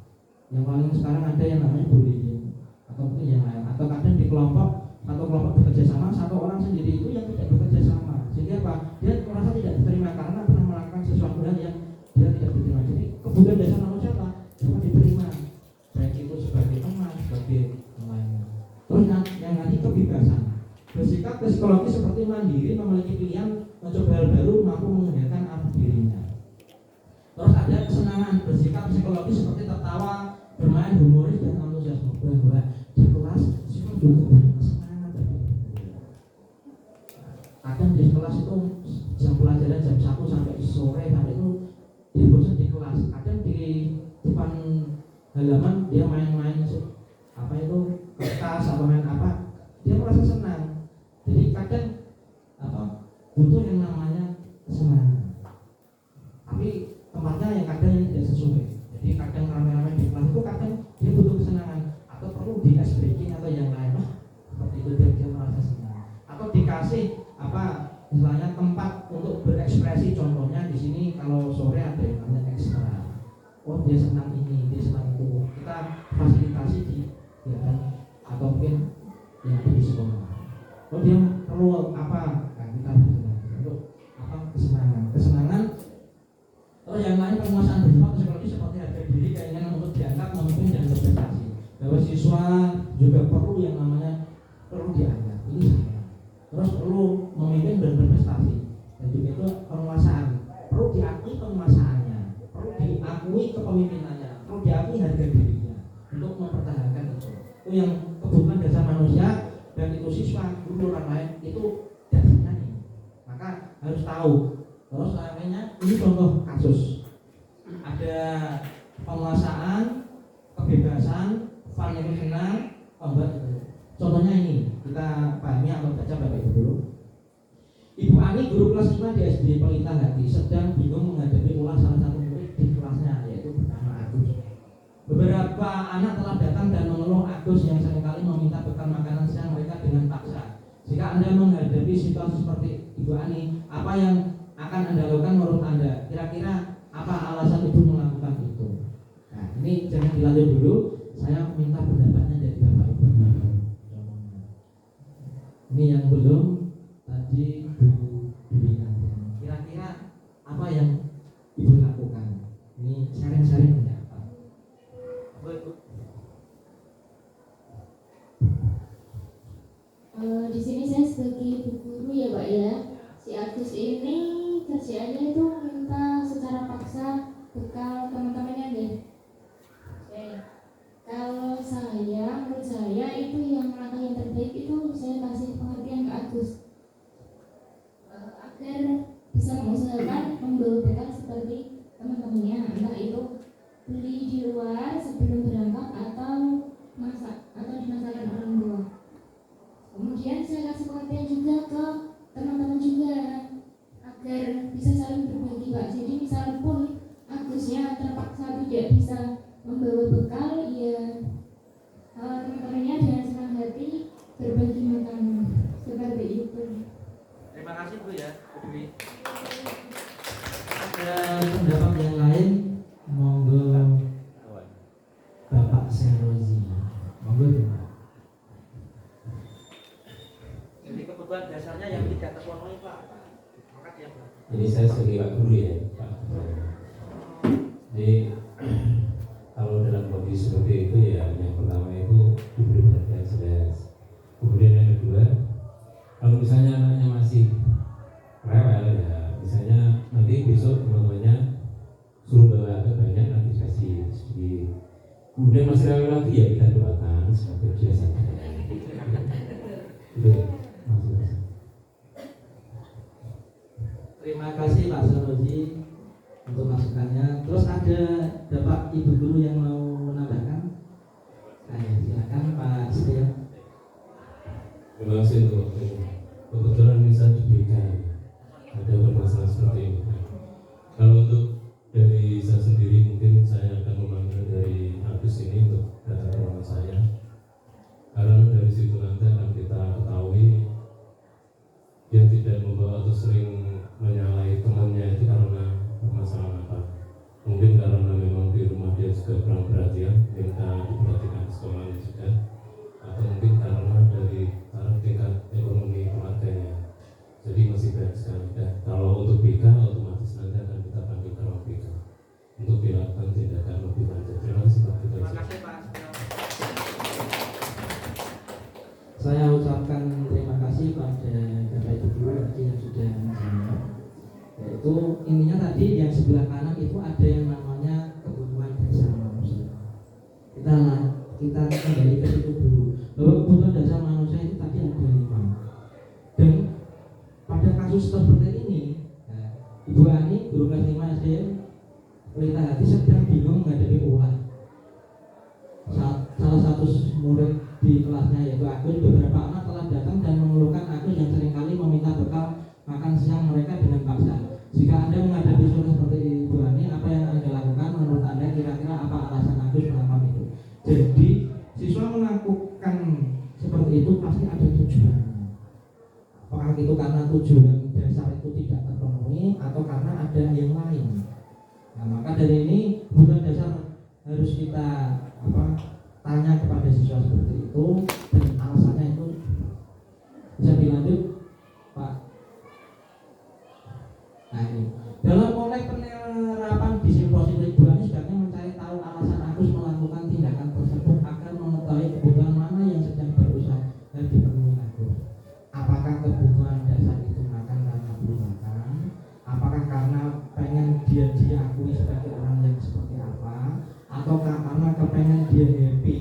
Yang paling sekarang ada yang namanya bullying atau mungkin yang lain. Atau kadang di kelompok, satu kelompok bekerja sama, satu orang sendiri itu yang tidak bekerja sama. Sehingga apa? Dia merasa tidak diterima karena pernah melakukan sesuatu hal yang dia tidak diterima. Jadi kebutuhan dasar manusia apa? Dapat diterima, baik itu sebagai teman, sebagai yang lainnya. Terus yang nanti kebebasan, bersikap psikologis seperti mandiri, memiliki pilihan, mencoba hal baru, mampu mengendalikan arti dirinya. Terus ada kesenangan, bersikap psikologis seperti tertawa, bermain humoris, dan antusiasme. Bahwa di kelas siswa juga punya kesenangan. Kadang di kelas itu jam pelajaran jam 1 sampai sore, sampai itu dia bosan di kelas. Kadang di depan halaman dia main-main apa itu kertas atau main apa, dia merasa senang. Jadi kadang butuh yang namanya kesenangan. Tapi tempatnya yang kadang yang tidak sesuai. Jadi kadang ramai-ramai di kelas itu kadang dia butuh kesenangan atau perlu di ice breaking atau yang lain. Seperti itu dia merasa senang. Atau dikasih misalnya tempat untuk berekspresi. Contohnya di sini kalau sore ada yang namanya ekstra. Oh dia senang ini, dia senang itu. Kita fasilitasi di ya kan, atau mungkin yang ada di sekolah. Oh dia perlu apa? Nah, kita untuk kesenangan. Terus yang lain penguasaan bersifat psikologis seperti harga diri, keinginan untuk dianggap, memimpin, dan berprestasi. Bahwa siswa juga perlu yang namanya perlu dianggap. Ini saya. Terus perlu memimpin dan berprestasi. Dan juga itu penguasaan. Perlu diakui penguasaannya, perlu diakui kepemimpinannya, perlu diakui harga dirinya. untuk mempertahankan itu yang kebutuhan dasar manusia, dan itu siswa, guru, orang lain itu dasarnya nih. Maka harus tahu. Terus lainnya ini contoh kasus ada penguasaan, kebebasan, fun itu senang, obat itu. Contohnya ini kita pahami atau baca Bapak Ibu dulu. Ibu Ani guru kelas 5 di SD Pelita Hati sedang bingung menghadapi ulah salah satu murid di kelasnya, yaitu bernama Agus. Beberapa anak telah datang dan mengeluh Agus yang seringkali meminta bekal makanan siang mereka dengan paksa. Jika Anda menghadapi situasi seperti Ibu Ani, apa yang akan Anda lakukan menurut Anda? Kira-kira apa alasan Ibu melakukan itu? Nah, ini jangan dilanjut dulu. Saya minta pendapatnya dari Bapak Ibu. Ini yang belum tadi Bu Dewi Nantian. Kira-kira apa yang Ibu lakukan? Ini sharing-sharing pendapat. Di sini saya sebagai ibu guru ya Pak ya. Si Agus ini kerjaannya itu minta secara paksa bekal teman-temannya nih. Oke. Kalau saya, menurut saya itu yang langkah yang terbaik itu saya kasih pengertian ke Agus agar bisa mengusahakan membawa bekal seperti teman-temannya, entah itu beli di luar sebelum berangkat atau masak atau dimasakkan orang tua. Kemudian saya kasih pengertian juga ke teman-teman juga agar bisa saling berbagi Pak. Jadi misal pun Agusnya terpaksa tidak bisa membawa bekal, ya teman-temannya dengan senang hati berbagi makanan seperti itu. Terima kasih Bu ya, Bu Dewi. Ada pendapat yang lain? Monggo Bapak Serozi. Monggo. Jadi kebutuhan dasarnya yang tidak terpenuhi Pak. Maka dia. Jadi saya sebagai Pak Guru ya Pak. Jadi kalau dalam kondisi seperti itu ya yang pertama itu diberi perhatian jelas. Kemudian yang kedua, kalau misalnya anaknya masih rewel ya, misalnya nanti besok teman-temannya suruh bawa agak banyak, nanti kasih sedikit. Kemudian masih rewel lagi ya kita doakan semoga dia sadar. Itu maksudnya. Terima kasih Pak Serozi untuk masukannya. Terus ada Bapak Ibu Guru yang mau menambahkan? Silakan Pak Setia. Terima kasih untuk kebetulan bisa diberikan ada permasalahan seperti ini. Kalau untuk dari saya sendiri mungkin saya akan memanggil dari Agus ini untuk datang ke ruangan saya. Karena dari situ nanti akan kita ketahui dia tidak membawa atau sering menyalahi temannya itu karena permasalahan apa. Mungkin karena memang di rumah dia juga kurang perhatian, minta diperhatikan sekolahnya juga, atau mungkin karena dari tingkat ekonomi keluarganya. Jadi masih banyak sekali. Kalau untuk BK otomatis nanti akan kita panggil ke ruang BK untuk dilakukan tindakan lebih lanjut. Terima kasih Pak. Terima kasih Pak. Saya ucapkan terima kasih pada Bapak Ibu Guru yang sudah menjawab. Yaitu intinya tadi yang sebelah kanan itu ada yang namanya kebutuhan dasar manusia. Kita kembali ke situ dulu. Bahwa kebutuhan dasar manusia itu tadi ada 5. Dan pada kasus seperti ini, Ibu Ani guru kelas 5 SD Pelita Hati sedang bingung menghadapi ulah. Salah satu murid di kelasnya yaitu Agus, beberapa anak telah datang dan mengeluhkan Agus yang seringkali meminta bekal makan siang mereka dengan paksa. Jika Anda menghadapi situasi seperti Ibu Ani, apa yang Anda lakukan? Menurut Anda kira-kira apa alasan Agus melakukan itu? Jadi siswa melakukan seperti itu pasti ada tujuan. Apakah itu karena tujuan dasar itu tidak terpenuhi atau karena ada yang lain? Nah, maka dari ini kebutuhan dasar harus kita tanya kepada siswa seperti itu dan alasannya itu bisa dilanjut Pak. Nah ini dalam mulai penerapan disiplin positif Bu Ani sebaiknya mencari tahu alasan Agus melakukan tindakan tersebut agar mengetahui kebutuhan mana yang sedang berusaha dan dipenuhi Agus. Apakah kebutuhan dasar itu makan karena belum makan? Apakah karena pengen dia diakui sebagai orang yang seperti apa? Ataukah karena kepengen dia happy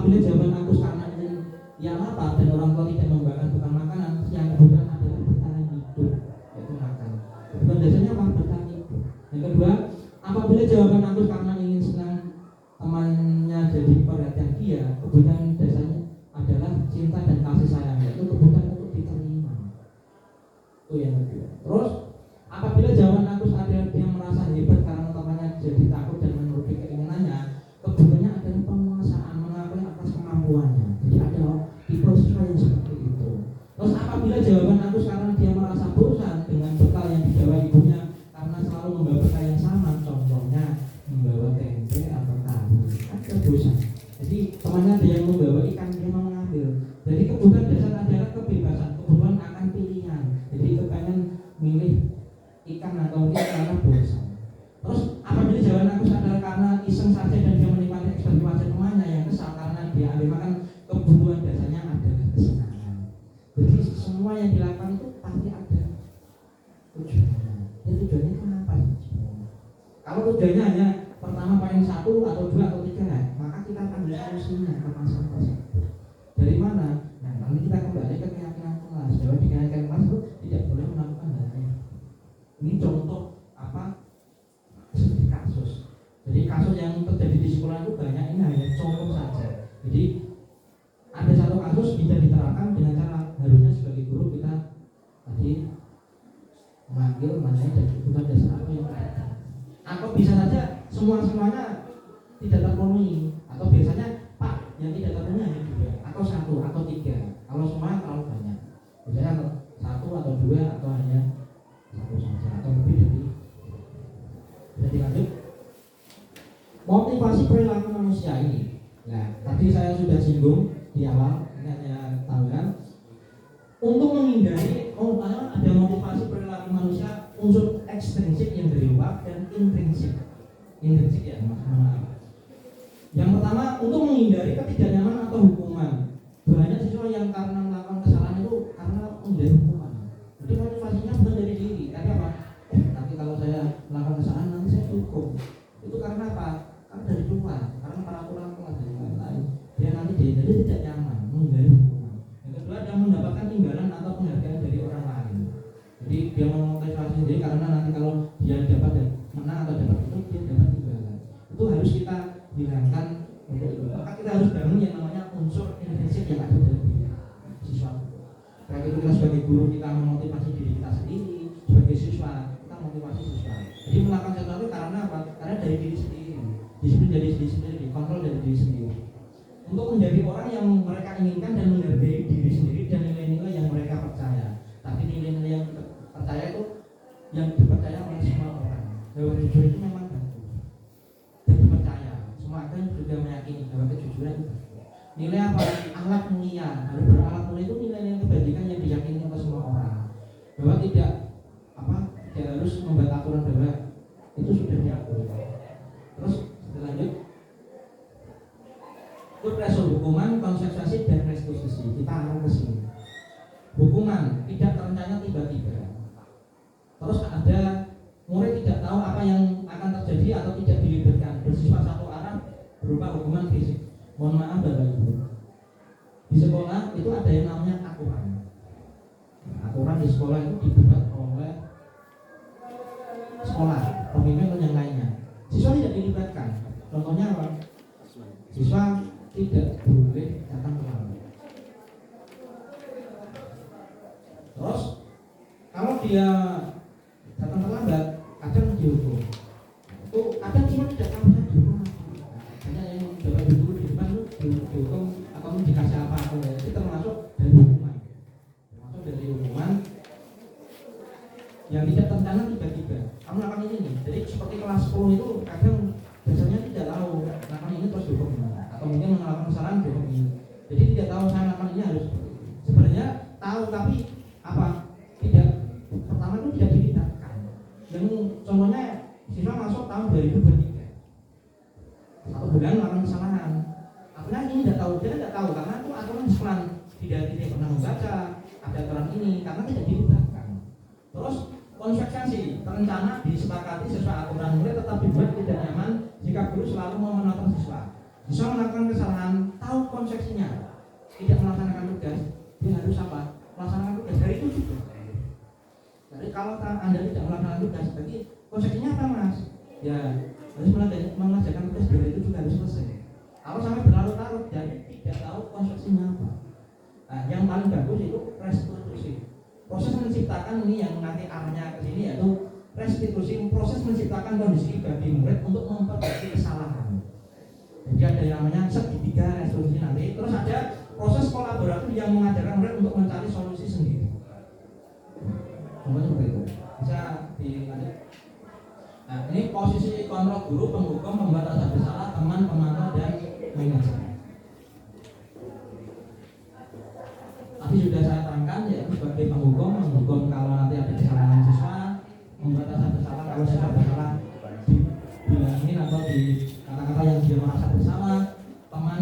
apabila jawaban Agus karena ingin yang lapar dan orang tua tidak membawakan bekal makanan, yang kemudian adalah bertahan hidup, yaitu makan. Kebutuhan dasarnya apa? Bertahan hidup. Yang kedua, apabila jawaban Agus karena ingin senang temannya jadi perhatian dia, kebutuhan dasarnya adalah cinta dan kasih sayang, yaitu kebutuhan untuk diterima. Itu yang kedua. Terus apabila jawaban Agus adalah dia merasa hebat karena temannya jadi takut dan menuruti keinginannya, kebutuhannya adalah penguasaan, mengakui atas kemampuannya. Jadi ada tipe siswa yang seperti itu. Terus apabila jawaban Agus karena dia merasa bosan dengan bekal yang dibawa ibunya karena selalu membawa bekal yang sama, contohnya membawa tempe atau tahu, ada bosan. Jadi temannya ada yang membawa ikan, dia mau mengambil. Jadi kebutuhan dasar adalah kebebasan, kebutuhan akan pilihan. Jadi kepengen milih ikan atau ikan karena bosan. Terus apabila jawaban Agus adalah karena iseng saja dan dia menikmati eksperimen temannya yang kesal karena dia ambil makan, kebutuhan dasarnya adalah kesenangan. Jadi semua yang dilakukan itu pasti ada tujuannya. Ya tujuannya kenapa sih? Kalau tujuannya hanya pertama poin 1 atau 2 atau 3, maka kita akan solusinya ke masalah tersebut. Dari mana? Nah, nanti kita kembali ke keyakinan kelas. Bahwa di keyakinan kelas itu tidak boleh melakukan hal ini. Ini contoh apa? Seperti kasus. Jadi kasus yang terjadi di sekolah itu banyak, ini hanya contoh saja. Jadi ada satu kasus bisa diterapkan dengan cara harusnya sebagai guru kita tadi memanggil mana dan kebutuhan dasar apa yang ada. Atau bisa saja semuanya tidak terpenuhi, atau biasanya Pak yang tidak terpenuhi hanya 2 atau 1 atau 3. Kalau semua terlalu banyak, biasanya 1 atau 2 atau hanya 1 saja atau lebih dari. Jadi lanjut, motivasi perilaku manusia ini. Nah, tadi saya sudah singgung di awal, ini hanya tambahan. Untuk menghindari, ada motivasi perilaku manusia unsur ekstrinsik yang dari luar dan intrinsik. Intrinsik ya, maaf. Yang pertama, untuk menghindari ketidaknyamanan atau hukuman. Banyak siswa yang karena melakukan kesalahan itu karena menghindari hukuman. Jadi motivasinya bukan dari diri. Tapi apa? Nanti kalau saya melakukan kesalahan nanti saya dihukum. Itu karena apa? Karena dari luar, karena peraturan kelas dan lain-lain. Dia nanti jadi tidak nyaman, menghindari hukuman. Yang kedua, dia mendapatkan imbalan atau penghargaan dari orang lain. Jadi dia memotivasi sendiri karena nanti kalau dia dapat menang atau dapat itu, dia dapat imbalan. Itu harus kita hilangkan untuk itu. Maka kita harus bangun yang namanya unsur intrinsik yang ada dalam diri siswa. Karena itu kita sebagai guru kita memotivasi diri kita sendiri, sebagai siswa kita motivasi siswa. Jadi melakukan sesuatu karena apa? Karena dari diri sendiri, disiplin dari diri sendiri, kontrol dari diri sendiri. Untuk menjadi orang yang mereka inginkan dan menghargai diri sendiri dan nilai-nilai yang mereka percaya. Tapi nilai-nilai yang percaya itu yang dipercaya oleh semua orang. Bahwa jujur itu memang bagus dan dipercaya. Semua akan juga meyakini bahwa kejujuran itu nilai apa? Akhlak mulia. Harus berakhlak mulia itu nilai-nilai kebajikan yang diyakini oleh semua orang. Bahwa tidak harus membuat aturan bahwa itu sudah diatur. Terus lanjut, Kurpresul hukuman, konsentrasi dan restitusi. Kita akan ke sini. Hukuman tidak terencana tiba-tiba. Terus ada murid tidak tahu apa yang akan terjadi atau tidak dilibatkan, bersifat satu arah berupa hukuman fisik. Mohon maaf Bapak Ibu. Di sekolah itu ada yang namanya aturan. Aturan di sekolah itu dibuat oleh sekolah, pemimpin dan yang lainnya. Siswa tidak dilibatkan. Contohnya apa? Siswa tidak boleh datang terlambat. Terus kalau dia datang terlambat, kadang dihukum. Itu kadang cuma tidak tahu saya dihukum. Hanya yang coba dulu di depan itu dihukum atau dikasih apa atau itu termasuk dari hukuman. Termasuk dari hukuman yang tidak terencana tiba-tiba. Kamu lakukan ini nih. Jadi seperti kelas 10 itu kadang biasanya tidak tahu lakukan ini terus dihukum. Atau mungkin melakukan kesalahan dihukum ini. Jadi tidak tahu saya lakukan ini harus seperti itu. Sebenarnya tahu tapi apa? Tidak. Pertama itu tidak dilibatkan. Yang contohnya siswa masuk tahun 2023. 1 bulan melakukan kesalahan. Akhirnya ini tidak tahu, dia tidak tahu karena itu aturan sekolah tidak pernah membaca ada aturan ini karena tidak dilibatkan. Terus konsekuensi terencana disepakati sesuai aturan murid tetap dibuat tidak nyaman jika guru selalu mau menonton siswa. Siswa melakukan kesalahan tahu konsekuensinya tidak melaksanakan tugas, dia harus apa? Melaksanakan tugas dari itu juga. Jadi kalau Anda tidak melaksanakan tugas, berarti konsekuensinya apa mas? Ya harus mengerjakan tugas dari itu juga harus selesai. Kalau sampai berlarut-larut jadi tidak tahu konsekuensinya apa. Nah, yang paling bagus itu restitusi. Proses menciptakan ini yang nanti arahnya ke sini yaitu restitusi, proses menciptakan kondisi bagi murid untuk memperbaiki kesalahan. Jadi ada yang namanya segitiga restitusi nanti. Terus ada proses kolaboratif yang mengajarkan murid untuk mencari solusi sendiri. Semuanya seperti itu. Bisa dilanjut. Nah, ini posisi kontrol guru, penghukum, pembuat rasa bersalah, teman, pemantau, dan manajer. Tadi sudah saya terangkan ya sebagai menghukum kalau nanti ada kesalahan siswa, membuat rasa bersalah kalau siswa bersalah dibilangin atau di kata-kata yang dia merasa bersalah, teman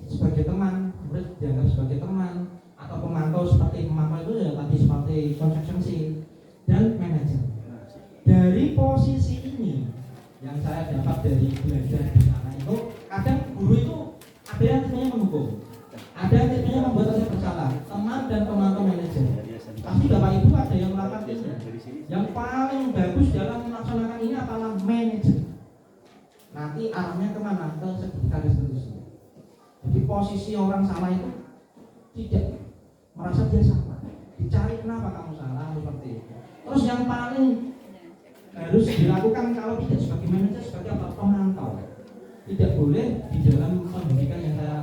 sebagai teman, murid dianggap sebagai teman, atau pemantau seperti pemantau itu ya tadi seperti konsekuensi, dan manajer. Dari posisi ini yang saya dapat dari belajar di sana itu kadang guru itu ada yang tipenya menghukum, ada yang tipenya membuat rasa bersalah, teman dan pemantau manajer. Pasti Bapak Ibu ada yang melakukan ini. Yang paling bagus dalam melaksanakan ini adalah manajer. Nanti arahnya kemana? Ke segitiga restitusi. Jadi posisi orang salah itu tidak merasa dia salah, dicari kenapa kamu salah seperti itu. Terus yang paling harus dilakukan kalau tidak sebagai manajer, sebagai apa? Pemantau. Tidak boleh di dalam pendidikan yang saya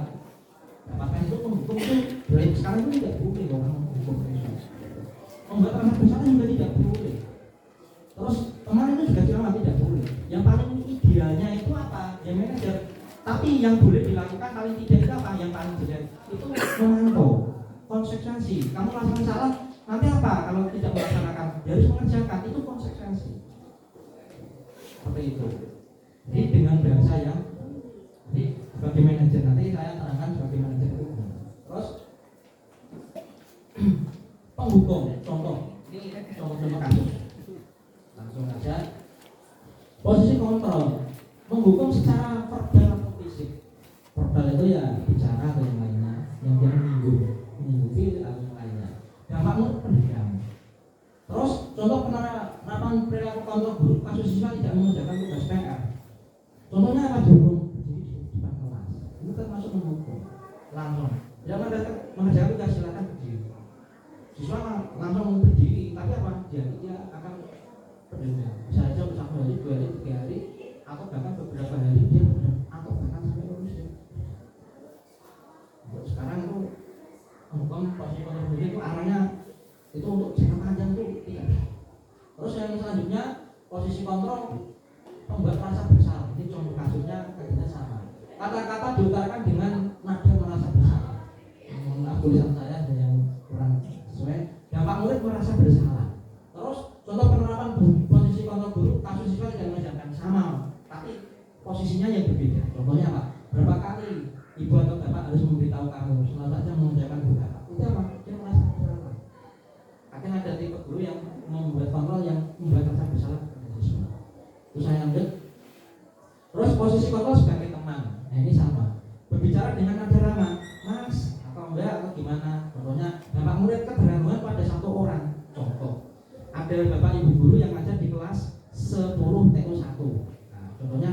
dapatkan itu menghukum itu dari sekarang itu tidak boleh orang menghukum. Membuat rasa bersalah juga tidak boleh. Terus teman itu juga sama tidak boleh. Yang paling idealnya itu apa? Ya manajer. Tapi yang boleh dilakukan paling tidak itu apa? Yang paling jelek itu memantau konsekuensi. Kamu lakukan salah, nanti apa? Kalau tidak melaksanakan, ya harus mengerjakan, itu konsekuensi. Seperti itu. Jadi dengan bahasa yang sebagai manajer, nanti saya terangkan sebagai manajer itu. Terus penghukum, contoh. Ini contoh kasus. Langsung aja. Posisi kontrol, menghukum secara verbal atau fisik. Verbal itu ya bicara atau yang lainnya, yang dia menyinggung fisik atau yang lainnya. Dampaknya pendidikan. Terus contoh penerapan perilaku kontrol guru kasus siswa tidak mengerjakan tugas PR. Contohnya apa dulu? Berdiri di depan kelas. Itu termasuk menghukum. Langsung. Yang mengerjakan tugas silakan berdiri. Siswa langsung berdiri, tapi apa? Dia akan berdiri. Bisa aja 1 hari, 2 hari, 3 hari, atau bahkan beberapa hari dia atau bahkan sampai lulus. Sekarang itu menghukum posisi kontrol guru itu arahnya itu untuk jangka panjang itu tidak. Terus yang selanjutnya posisi kontrol membuat rasa bersalah. Ini contoh kasusnya kayaknya sama. Kata-kata diutarakan dengan nada merasa bersalah. Maaf tulisan saya ada yang kurang sesuai. Dampak murid merasa bersalah. Terus contoh penerapan posisi kontrol guru kasus siswa tidak mengerjakan sama, tapi posisinya yang berbeda. Contohnya apa? Berapa kali ibu atau bapak harus memberitahu kamu setelah saja mengerjakan tugas? Itu apa? Dia merasa bersalah. Akhirnya ada tipe guru yang membuat kontrol yang membuat rasa bersalah kepada siswa. Terus saya lanjut. Terus posisi kontrol sebagai teman. Nah ini sama. Berbicara dengan nada ramah, mas atau enggak atau gimana. Contohnya dampak murid ketergantungan pada satu orang. Contoh. Ada bapak ibu guru yang ngajar di kelas 10 TU1. Nah, contohnya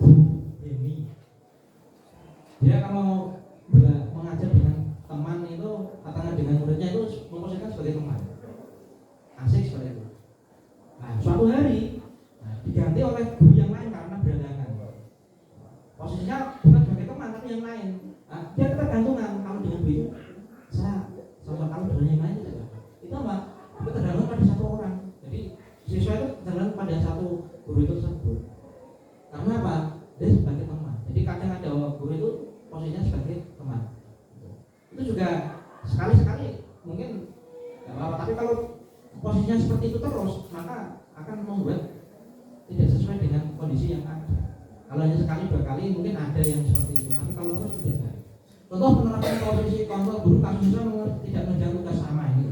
Bu Deni. Dia kalau mengajar dengan teman itu atau dengan muridnya itu memposisikan sebagai teman. Asik seperti itu. Nah, suatu hari diganti oleh guru yang lain karena berandakan. Posisinya bukan sebagai teman tapi yang lain. Nah, dia ketergantungan kalau dengan guru itu saya sama kamu dengan yang lain tidak. Itu apa? Ketergantungan pada satu orang. Jadi siswa itu tergantung pada satu guru itu tersebut. Karena apa? Dia sebagai teman. Jadi kadang ada guru itu posisinya sebagai teman. Itu juga sekali-sekali mungkin tidak apa-apa. Tapi kalau posisinya seperti itu terus, maka akan membuat tidak sesuai dengan kondisi yang ada. Kalau hanya sekali 2 kali mungkin ada yang seperti itu, tapi kalau terus tidak. Contoh penerapan posisi kontrol guru kasusnya tidak mengerjakan tugas sama ini,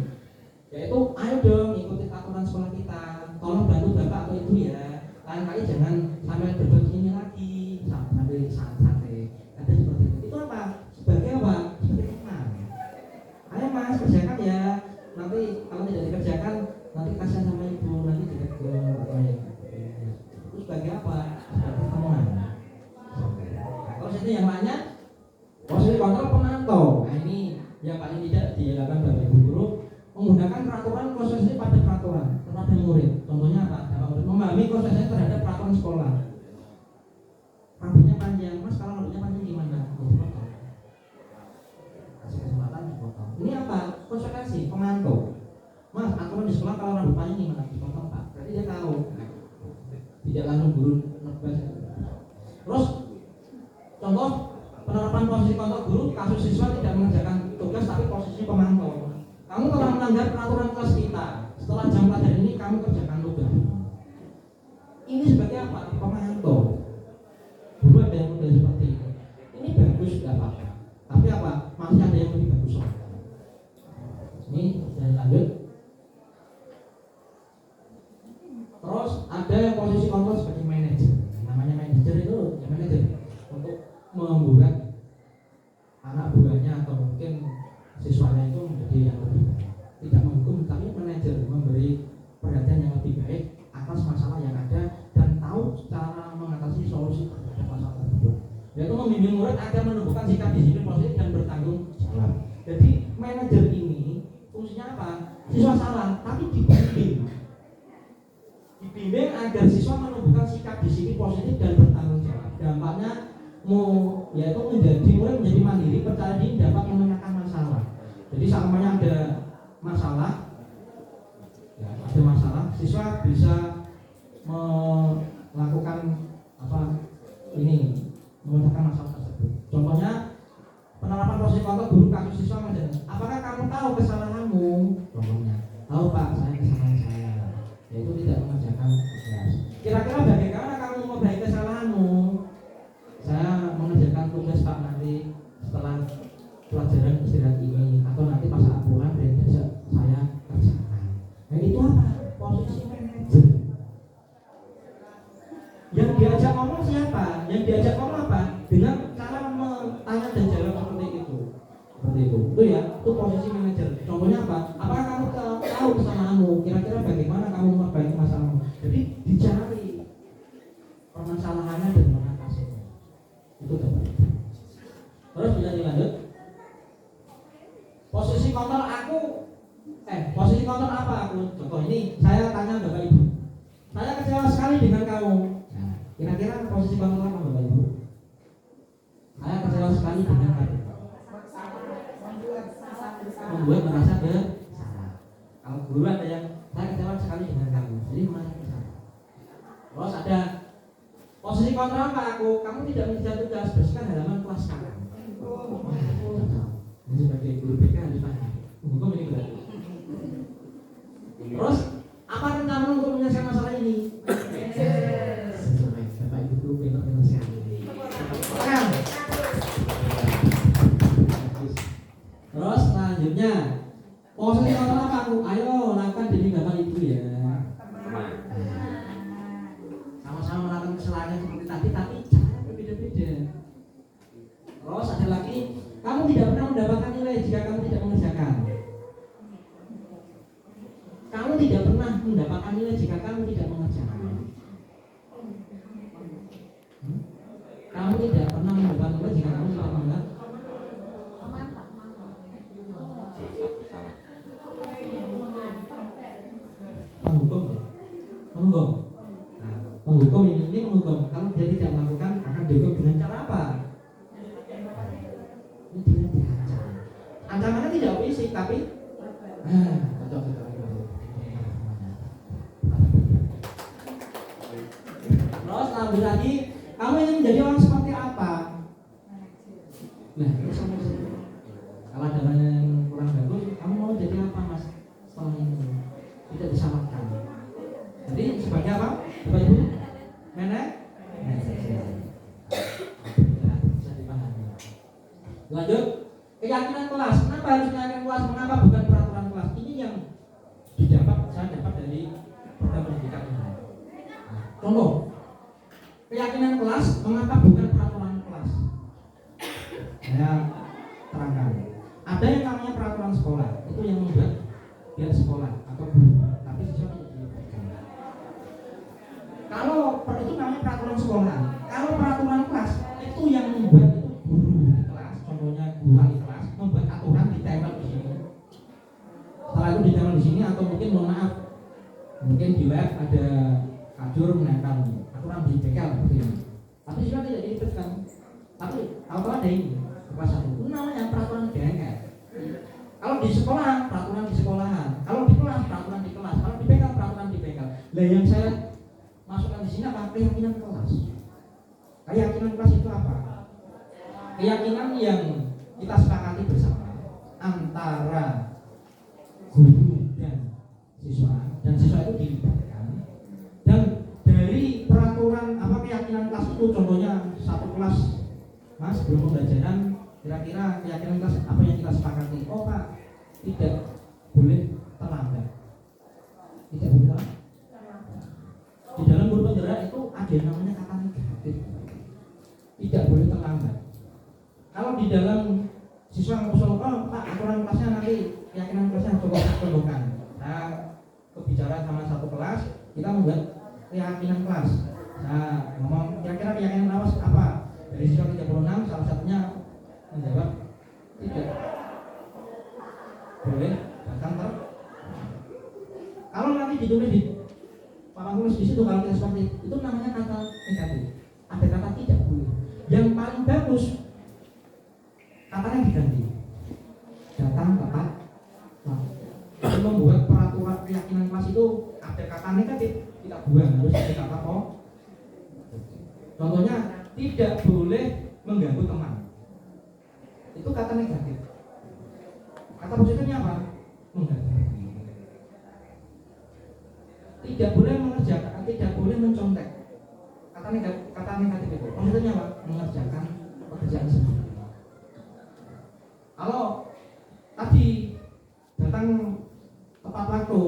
yaitu ayo dong ikuti aturan sekolah kita, tolong bantu bapak atau ibu ya, lain kali jangan sampai berbuat ini lagi sampai santai. Ada seperti itu. namanya posisi kontrol pemantau. Nah ini yang paling tidak dilakukan Bapak Ibu guru, menggunakan peraturan prosesnya pada peraturan kepada murid. Contohnya apa? Dapat murid memahami prosesnya terhadap peraturan sekolah. Rambutnya panjang, Mas kalau rambutnya panjang gimana? Dipotong. Kasih kesempatan dipotong. Ini apa? Konsekuensi pemantau. Mas, aturan di sekolah kalau rambut panjang gimana? Dipotong Pak. Berarti dia tahu. Tidak langsung guru nebas. Terus contoh penerapan posisi kontrol guru, kasus siswa tidak mengerjakan tugas tapi posisi pemantau. Kamu telah melanggar peraturan kelas kita. Setelah jam pelajaran ini kamu kerjakan tugas. Ini sebagai apa? Pemantau. Guru ada yang model seperti ini. Ini bagus tidak apa-apa. Tapi apa? Masih ada yang lebih bagus. Ini dan lanjut. Terus ada yang posisi kontrol sebagai manajer. Namanya manajer itu ya manajer untuk membuat anak buahnya atau mungkin siswanya itu menjadi yang lebih baik. Tidak menghukum tapi manajer memberi perhatian yang lebih baik atas masalah yang ada dan tahu cara mengatasi solusi terhadap masalah tersebut. Yaitu membimbing murid agar menumbuhkan sikap disiplin positif dan bertanggung jawab. Jadi manajer ini fungsinya apa? Siswa salah tapi dibimbing agar siswa menumbuhkan sikap disiplin positif dan bertanggung jawab. Dampaknya yaitu murid menjadi mandiri, percaya diri, dapat memecahkan masalah. Jadi selamanya ada masalah, siswa bisa melakukan memecahkan masalah tersebut. Contohnya penerapan posisi kontrol guru kasus siswa menjadi, apakah kamu tahu kesalahanmu? Contohnya, tahu Pak, saya kesalahan saya, yaitu tidak mengerjakan tugas. Kira-kira bagaimana kamu memperbaiki kesalahanmu? Saya mengerjakan tugas Pak nanti setelah pelajaran istirahat ini atau nanti pas saat pulang dan saya kerjakan. Nah itu apa? Posisi manajer. Yang diajak ngomong siapa? Yang diajak ngomong apa? Dengan cara tanya dan jawab seperti itu. Itu ya, itu posisi manajer. Contohnya apa? Apakah kamu tahu kesalahanmu? Kira-kira bagaimana kamu memperbaiki masalahmu? Jadi dicari permasalahannya dan mengatasinya. Itu dapat. Terus bisa dilanjut. Posisi kontrol apa aku? Contoh ini saya tanya Bapak Ibu. Saya kecewa sekali dengan kamu. Nah, kira-kira posisi kontrol apa Bapak Ibu? Saya kecewa sekali dengan kamu. Membuat merasa bersalah. Kalau guru ada yang saya kecewa sekali dengan kamu, jadi merasa bersalah. Terus ada posisi kontrol apa aku? Kamu tidak mengerjakan tugas, bersihkan halaman kelas sekarang. Ini sebagai guru BK harus tanya. Hukum ini berarti. Terus apa rencana untuk menyelesaikan masalah ini? Bapak Ibu guru pintar-pintar sekali. Terus selanjutnya posisi kontrol apa aku? Ayo lakukan demi Bapak Ibu ya. Sama-sama melakukan kesalahan seperti tadi, tapi cara berbeda-beda. Terus ada lagi, kamu tidak pernah mendapatkan nilai jika kamu tidak mengerjakan. Kamu tidak pernah mendapatkan nilai jika kamu tidak mengerjakan. Kamu tidak pernah mendapatkan nilai jika kamu tidak mengerjakan. Menghukum ini menghukum. Kalau dia tidak melakukan akan dihukum dengan cara apa? Ini dengan diancam. Ancamannya tidak fisik tapi terus lanjut lagi, kamu ingin menjadi orang seperti apa? Nah, ini sama saja. Kalau ada yang kurang bagus, kamu mau jadi apa Mas? Setelah ini tidak disamakan. Jadi sebagai apa? Bapak Ibu? Bisa dipahami. Lanjut, keyakinan kelas. Kenapa harus keyakinan kelas? Mengapa bukan peraturan kelas? Ini yang saya dapat dari program pendidikan ini. Contoh, keyakinan kelas. Mengapa bukan peraturan kelas? Saya terangkan. Ada yang namanya peraturan sekolah. Itu yang membuat pihak sekolah atau guru. Tapi siswa tidak dilibatkan. Kalau itu namanya peraturan sekolah. Kalau peraturan kelas itu yang membuat itu Mungkin di web ada kajur menempel aturan di bengkel seperti ini. Tapi siswa tidak dilibatkan. Tapi kalau ada ini kelas 1 itu namanya peraturan bengkel. Kalau di sekolah peraturan di sekolahan, kalau di kelas peraturan di kelas, kalau di bengkel peraturan di bengkel. Lah yang saya masukkan di sini apa? Keyakinan kelas. Keyakinan kelas itu apa? Keyakinan yang kita sepakati bersama antara guru dan siswa itu dilibatkan. Dan dari peraturan apa keyakinan kelas itu, contohnya satu kelas mas sebelum pembelajaran, kira-kira keyakinan kelas apa yang kita sepakati? Oh Pak, tidak boleh terlambat. Tidak boleh terlambat. Di dalam guru penggerak itu ada yang namanya kata negatif. Tidak boleh terlambat. Kalau di dalam siswa ngusul, oh Pak, aturan kelasnya nanti keyakinan kelasnya coba contohkan. Nah, kebicaraan sama satu kelas, kita membuat keyakinan kelas. Nah, ngomong kira-kira keyakinan kelas apa? Dari siswa 36, salah satunya menjawab tidak boleh bahkan kalau nanti ditulis di papan tulis di situ, kalau kita seperti itu namanya kata negatif. Ada kata tidak boleh. Yang paling bagus katanya diganti. Datang tepat. Nah, membuat peraturan keyakinan kelas itu ada kata negatif, tidak buang, harus ada kata contohnya tidak boleh mengganggu teman. Itu kata negatif. Kata positifnya apa? Mengganggu. Tidak boleh mengerjakan, tidak boleh mencontek. Kata negatif itu. Maksudnya apa? Mengerjakan pekerjaan sendiri. Kalau tadi datang tepat waktu,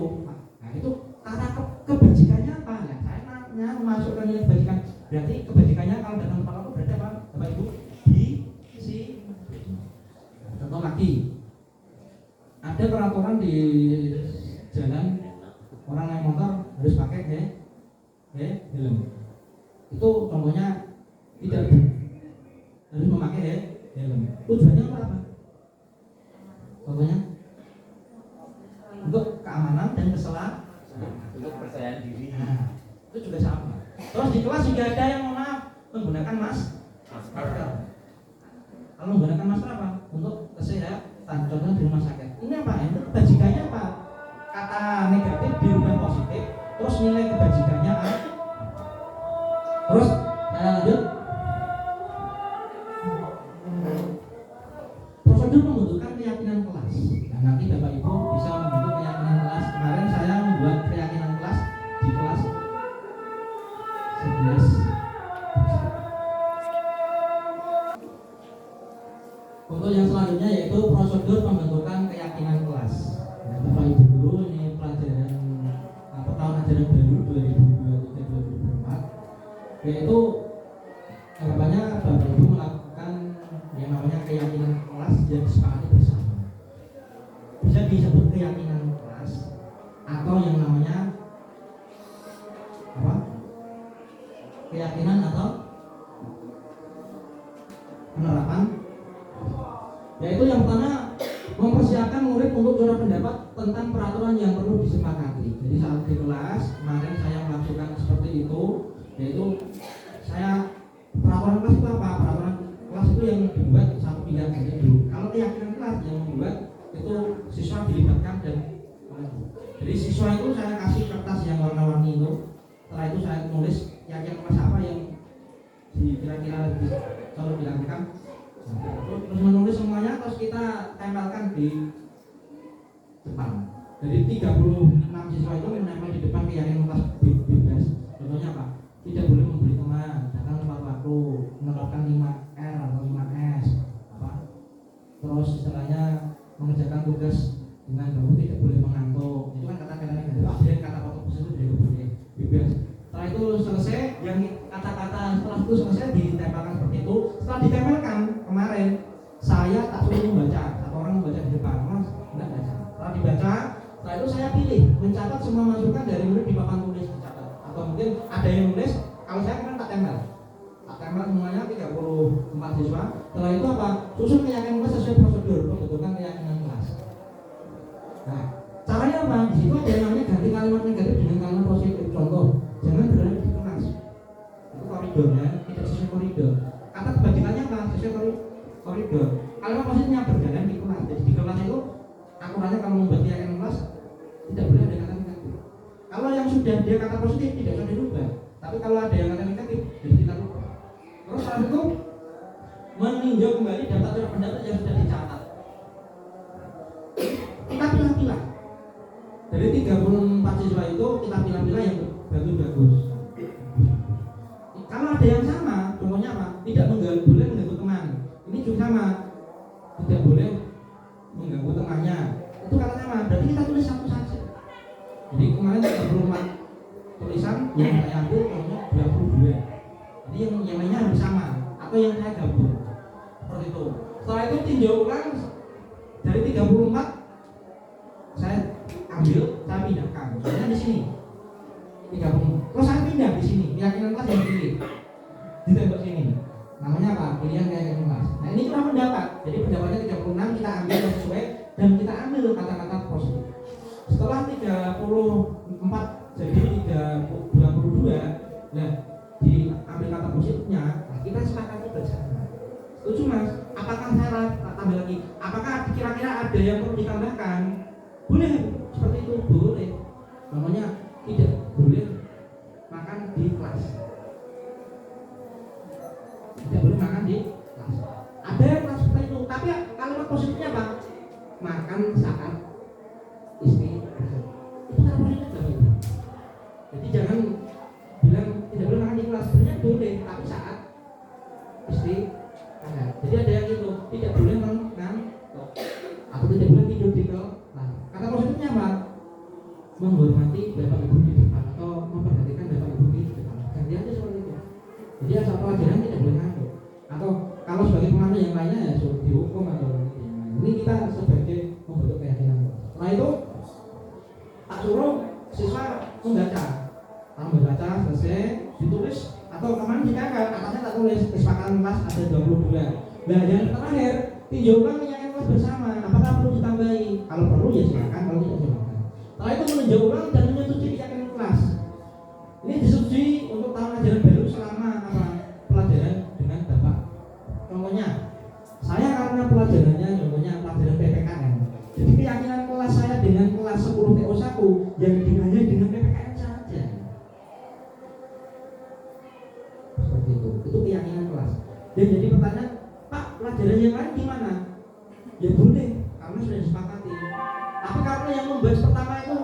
nah itu kata kebajikannya apa? Ya, saya nanya memasukkan nilai kebajikan. Berarti kebajikannya kalau datang tepat waktu berarti apa? Bapak Ibu? Contoh lagi, ada peraturan di jalan orang naik motor harus pakai helm. Itu contohnya tidak harus memakai helm. Tujuannya untuk apa? Contohnya untuk keamanan dan keselamatan, untuk percayaan diri. Nah, itu juga sama. Terus di kelas juga ada yang menggunakan masker. Kalau menggunakan masker apa? Untuk kesehatan. Contohnya di rumah sakit. Ini apa? Itu kebajikannya apa? Kata negatif dirubah positif. Terus nilai kebajikannya apa? Terus saya lanjut. Prosedur pembentukan keyakinan kelas. Nah, nanti Bapak Ibu bisa membentuk keyakinan kelas. Kemarin saya membuat keyakinan kelas di kelas 11. Untuk yang selanjutnya yaitu prosedur pembentukan keyakinan kelas. Nah, Bapak Ibu guru, ini pelajaran tahun ajaran baru 2023-2024, yaitu harapannya Bapak Ibu melakukan yang namanya keyakinan kelas yang disepakati bersama. Bisa disebut keyakinan kelas atau yang namanya apa? Keyakinan atau penerapan. Yaitu yang pertama, mempersiapkan murid untuk suara pendapat tentang peraturan yang perlu disepakati. Jadi saat di kelas kemarin saya melakukan seperti itu, yaitu saya peraturan kelas itu apa? Peraturan kelas itu yang dibuat satu pihak saja dulu. Kalau keyakinan kelas yang membuat itu siswa dilibatkan dan jadi siswa itu saya kasih kertas yang warna-warni itu. Setelah itu saya tulis keyakinan kelas apa yang kira-kira kalau dilakukan. Terus menulis semuanya, terus kita tempelkan di depan. Jadi 36 siswa itu menempel di depan keyakinan kelas bebas. Contohnya apa? Tidak boleh membeli teman, datang tepat waktu, menerapkan 5R atau 5S. Apa? Terus istilahnya mengerjakan tugas dengan bahu, tidak boleh mengantuk. Itu kan kata-kata negatif. Dan kata positif itu tidak boleh bebas. Setelah itu selesai, yang kata-kata setelah itu selesai ditempelkan seperti itu. Setelah ditempelkan kemarin, saya tak suruh membaca, satu orang membaca di depan, mas tidak baca. Setelah dibaca, setelah itu saya pilih mencatat semua masukan dari murid di papan tulis dicatat. Atau mungkin ada yang nulis, kalau saya kan tak tempel semuanya 34 siswa. Setelah itu apa? Susun keyakinan kelas sesuai prosedur pembentukan keyakinan kelas. Nah, caranya apa? Di situ ada yang namanya ganti kalimat negatif dengan kalimat koridor. Kalau posisinya berjalan di kelas, jadi di kelas itu aturannya kalau membuat keyakinan kelas tidak boleh ada kata negatif. Kalau yang sudah dia kata positif tidak usah dirubah, tapi kalau ada yang kata negatif jadi kita rubah. Terus setelah itu meninjau kembali data surat pendapat yang sudah dicatat. Kita pilah-pilah dari 34 siswa itu, kita pilah-pilah yang bagus. Kalau ada yang sama, contohnya apa? Tidak boleh mengganggu teman. Ini juga sama, tidak boleh mengganggu temannya. Itu kata sama, berarti kita tulis satu saja. Jadi kemarin 34 tulisan yang saya ambil contohnya 22. Jadi yang lainnya harus sama atau yang saya gabung. Seperti itu. Setelah itu tinjau ulang dari 34 saya ambil, saya pindahkan. Misalnya di sini 30. Terus saya pindah di sini, keyakinan kelas yang pilih di tembok sini. Namanya apa? Pilihan keyakinan kelas. Nah ini kurang pendapat. Jadi pendapatnya 36 kita ambil yang sesuai dan kita ambil kata-kata positif. Setelah 34 jadi 22, nah diambil kata positifnya, nah kita sepakati bersama. Setuju mas? Apakah syarat? Tambah lagi. Apakah kira-kira ada yang perlu ditambahkan? Boleh seperti itu, boleh. Namanya tidak boleh makan di kelas. Tidak boleh makan di kelas. Ada yang kelas seperti itu, tapi kalimat positifnya apa? Makan saat istirahat. Itu kan positif itu. Jadi jangan bilang tidak boleh makan di kelas. Sebenarnya boleh, tapi saat istirahat. Jadi ada yang gitu, tidak boleh mengantuk atau tidak boleh tidur di kelas. Kata positifnya apa? Menghormati bapak ibu di depan atau memperhatikan bapak ibu di depan. Ganti aja seperti itu. Jadi asal pelajaran tidak boleh ngantuk. Atau kalau sebagai pemandu yang lainnya ya suruh dihukum atau yang lain. Ini kita sebagai membentuk keyakinan. Setelah itu tak suruh siswa membaca. Kalau membaca selesai ditulis atau kemarin dikatakan atasnya tak tulis kesepakatan kelas ada 22. Nah yang terakhir tinjau ulang keyakinan kelas bersama. Apakah perlu ditambahi? Kalau perlu ya silakan, kalau tidak silakan. Setelah itu meninjau ulang dan menyetujui keyakinan kelas. Ini disetujui untuk tahun ajaran baru selama apa? Pelajaran dengan bapak. Contohnya, saya karena pelajarannya contohnya pelajaran PPKN. Jadi keyakinan kelas saya dengan kelas 10 TO1 yang hanya dengan PPKN saja. Seperti itu keyakinan kelas. Dan jadi pertanyaan, Pak, pelajaran yang lain gimana? Ya boleh, karena sudah disepakati. Tapi karena yang membahas pertama itu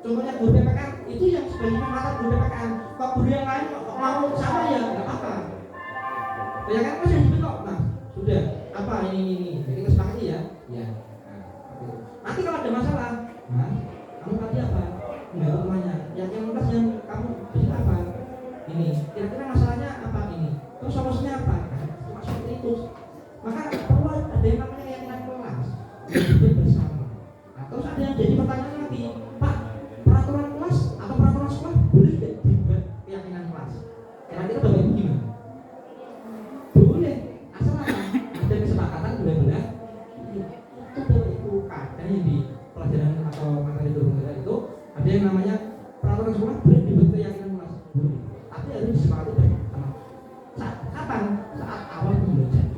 contohnya guru PPKN itu yang sebagai pengamat guru PPKN. Kok guru yang lain mau sama ya nggak apa-apa. Ya kan masih dibentuk, nah sudah apa ini. Jadi kita sepakati ya. Ya. Nanti kalau ada masalah, nah kamu tadi apa? Enggak namanya. Yang kelas yang kamu bisa apa? Ini. Kira-kira masalahnya apa ini? Terus solusinya apa? Cuma seperti itu. Maka perlu ada yang namanya keyakinan kelas yang bersama. Nah, terus ada yang jadi pertanyaan lagi, Pak, peraturan kelas atau peraturan sekolah boleh tidak dibuat keyakinan kelas? Kira-kira bapak ibu gimana? Boleh, asal apa? Ada kesepakatan benar-benar. Itu bapak ibu kadang yang di pelajaran atau materi dorongan itu ada yang namanya peraturan sekolah boleh dibuat keyakinan kelas. Boleh, tapi harus disepakati bersama. Kapan? Saat awal pembelajaran.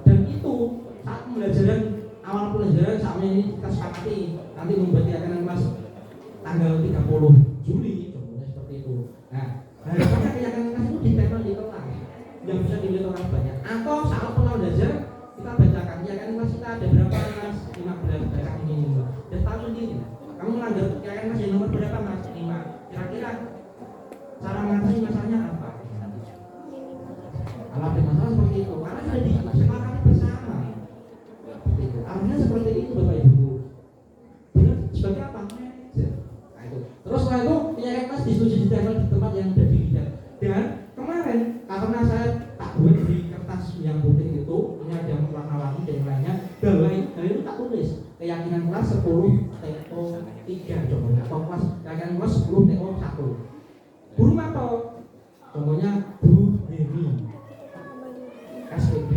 Dan itu saat pembelajaran awal pelajaran sama ini kita sepakati nanti membuat keyakinan kelas tanggal 30 Juli contohnya seperti itu. Nah, harapannya keyakinan kelas itu ditempel di kelas yang bisa dilihat orang banyak. Atau saat pola belajar kita bacakan keyakinan kelas kita ada berapa mas? 15 bacakan ini. Dan tahu sendiri. Kamu melanggar keyakinan kelas yang nomor berapa mas? 5. Kira-kira cara mengatasi masalahnya apa? Kalau ada masalah seperti itu, karena sudah disepakati bersama. Artinya seperti itu Bapak Ibu. Benar sebagai apa? Nah itu. Terus setelah itu keyakinan kelas disetujui ditempel di tempat yang sudah dilihat. Dan kemarin karena saya tak buat di kertas yang putih itu, ini ada yang warna-warni dan yang lainnya. Bahwa itu tak tulis keyakinan kelas 10 TO 3 contohnya, atau kelas keyakinan kelas 10 TO 1. Guru apa? Contohnya Bu Hemi. SPB.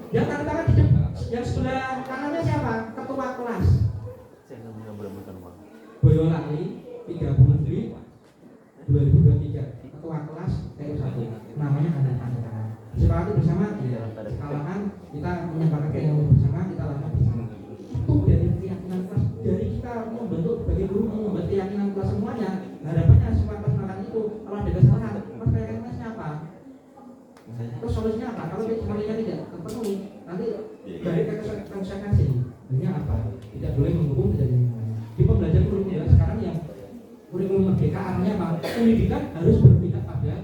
Yang tangan di yang sebelah kanannya siapa? Ketua kelas. Boyolali 30 Juli 2023. Ketua kelas TU1. Namanya ada tangan. Sepakati bersama? Iya. apa? Kalau semuanya tidak terpenuhi, nanti dari konsekuensi ini apa? Tidak boleh menghukum, tidak boleh. Di pembelajaran kurikulum sekarang yang kurikulum merdeka artinya apa? Pendidikan harus berpihak pada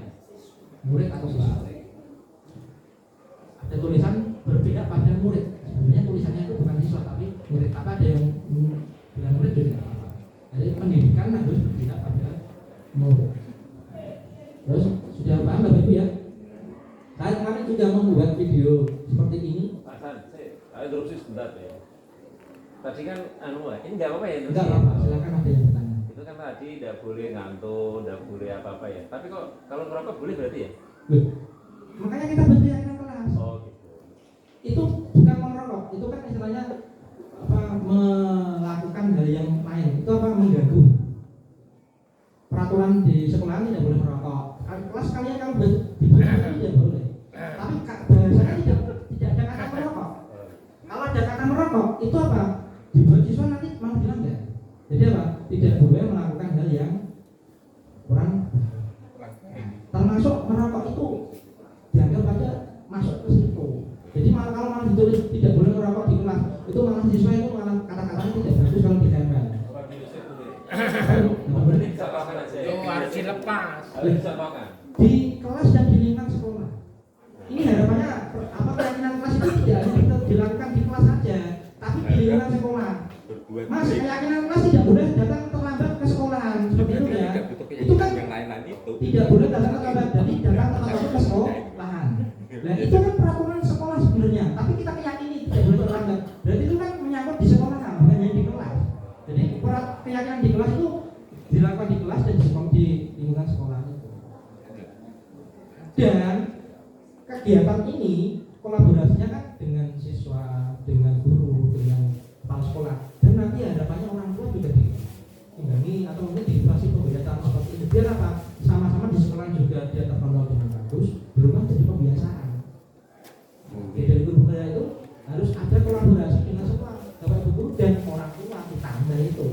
murid atau siswa. Ada tulisan berpihak pada murid. Sebenarnya tulisannya itu bukan siswa tapi murid. Apa ada yang bilang murid juga tidak apa. Jadi pendidikan harus berpihak pada murid. Terus sudah paham Bapak Ibu ya? Saya kemarin juga membuat video seperti ini. Pak San, saya interupsi sebentar ya. Tadi kan ini nggak apa-apa ya? Enggak apa-apa, silakan ada yang bertanya. Itu kan tadi tidak boleh ngantuk, tidak boleh apa-apa ya. Tapi kok kalau ngerokok boleh berarti ya? Loh, makanya kita berkeyakinan kelas. Oh gitu. Itu bukan merokok, itu kan istilahnya apa melakukan hal yang lain. Itu apa mengganggu. Peraturan di sekolah tidak boleh merokok. Kelas kalian kalau dibaca tidak boleh. Tapi bahasanya tidak ada kata merokok. Kalau ada kata merokok, itu apa? Dibuat siswa nanti malah bilang enggak. Jadi apa? Tidak boleh melakukan hal yang kurang. Termasuk merokok itu dianggap aja masuk ke situ. Jadi malah kalau malah ditulis tidak boleh merokok di kelas, itu malah siswa itu malah kata-katanya tidak bagus kalau ditempel. Harus dilepas. Harus dicontohkan. Di kelas dan di lingkungan sekolah. Ini harapannya apa keyakinan kelas itu tidak hanya dilakukan di kelas saja, tapi di lingkungan sekolah. Mas, keyakinan kelas tidak boleh datang terlambat ke sekolahan seperti itu ya. Itu kan tidak boleh datang terlambat, jadi datang terlambat ke sekolahan. Nah itu kan peraturan sekolah sebenarnya, tapi kita meyakini tidak boleh terlambat. Berarti itu kan menyangkut di sekolah, bukan hanya di kelas. Jadi keyakinan di kelas itu dilakukan di kelas dan di lingkungan sekolah itu. Dan kegiatan ini kolaborasinya kan dengan siswa, dengan guru, dengan kepala sekolah, dan nanti harapannya orang tua juga diimbangi atau mungkin dikasih pembelajaran seperti ini. Biar apa? Sama-sama di sekolah juga dia terpantau dengan bagus, di rumah jadi pembiasaan. Jadi dari guru budaya itu harus ada kolaborasi dengan sekolah, bapak ibu guru dan orang tua ditambah itu.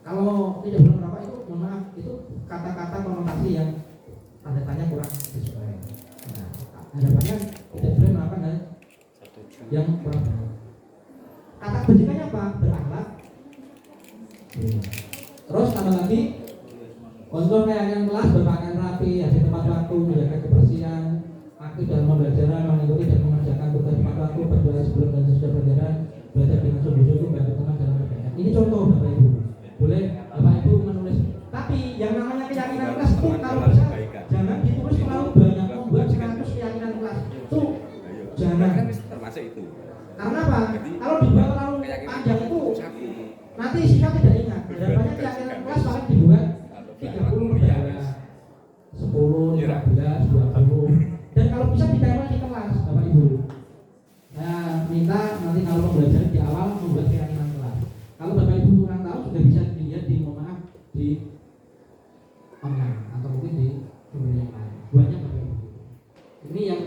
Kalau tidak boleh merokok itu, mohon maaf, itu kata-kata konotasi yang tanda tanya kurang sesuai. Nah, harapannya tidak boleh melakukan hal yang kurang baik. Kata kebajikannya apa? Berakhlak. Terus tambah lagi, untuk keyakinan kelas berpakaian rapi, hadir tepat waktu, menjaga kebersihan, aktif dalam pembelajaran, mengikuti dan mengerjakan tugas tepat waktu, berdoa sebelum dan sesudah pelajaran, belajar dengan sungguh-sungguh, bantu teman dalam perbedaan. Ini contoh Bapak Ibu. Boleh Bapak Ibu menulis. Tapi yang namanya keyakinan kelas itu kalau bisa jangan ditulis terlalu banyak, membuat 100 keyakinan kelas itu jangan. Termasuk itu. Karena apa? Kalau dibuat terlalu panjang itu nanti siswa tidak ingat. Harapannya keyakinan kelas paling dibuat 30 lembar, 10, 15, 20. Dan kalau bisa ditempel di kelas, Bapak Ibu. Saya minta nanti kalau pembelajaran di awal membuat keyakinan kelas. Kalau Bapak Ibu kurang tahu sudah bisa dilihat di di online atau mungkin di sumber yang lain. Buatnya Bapak Ibu. Ini yang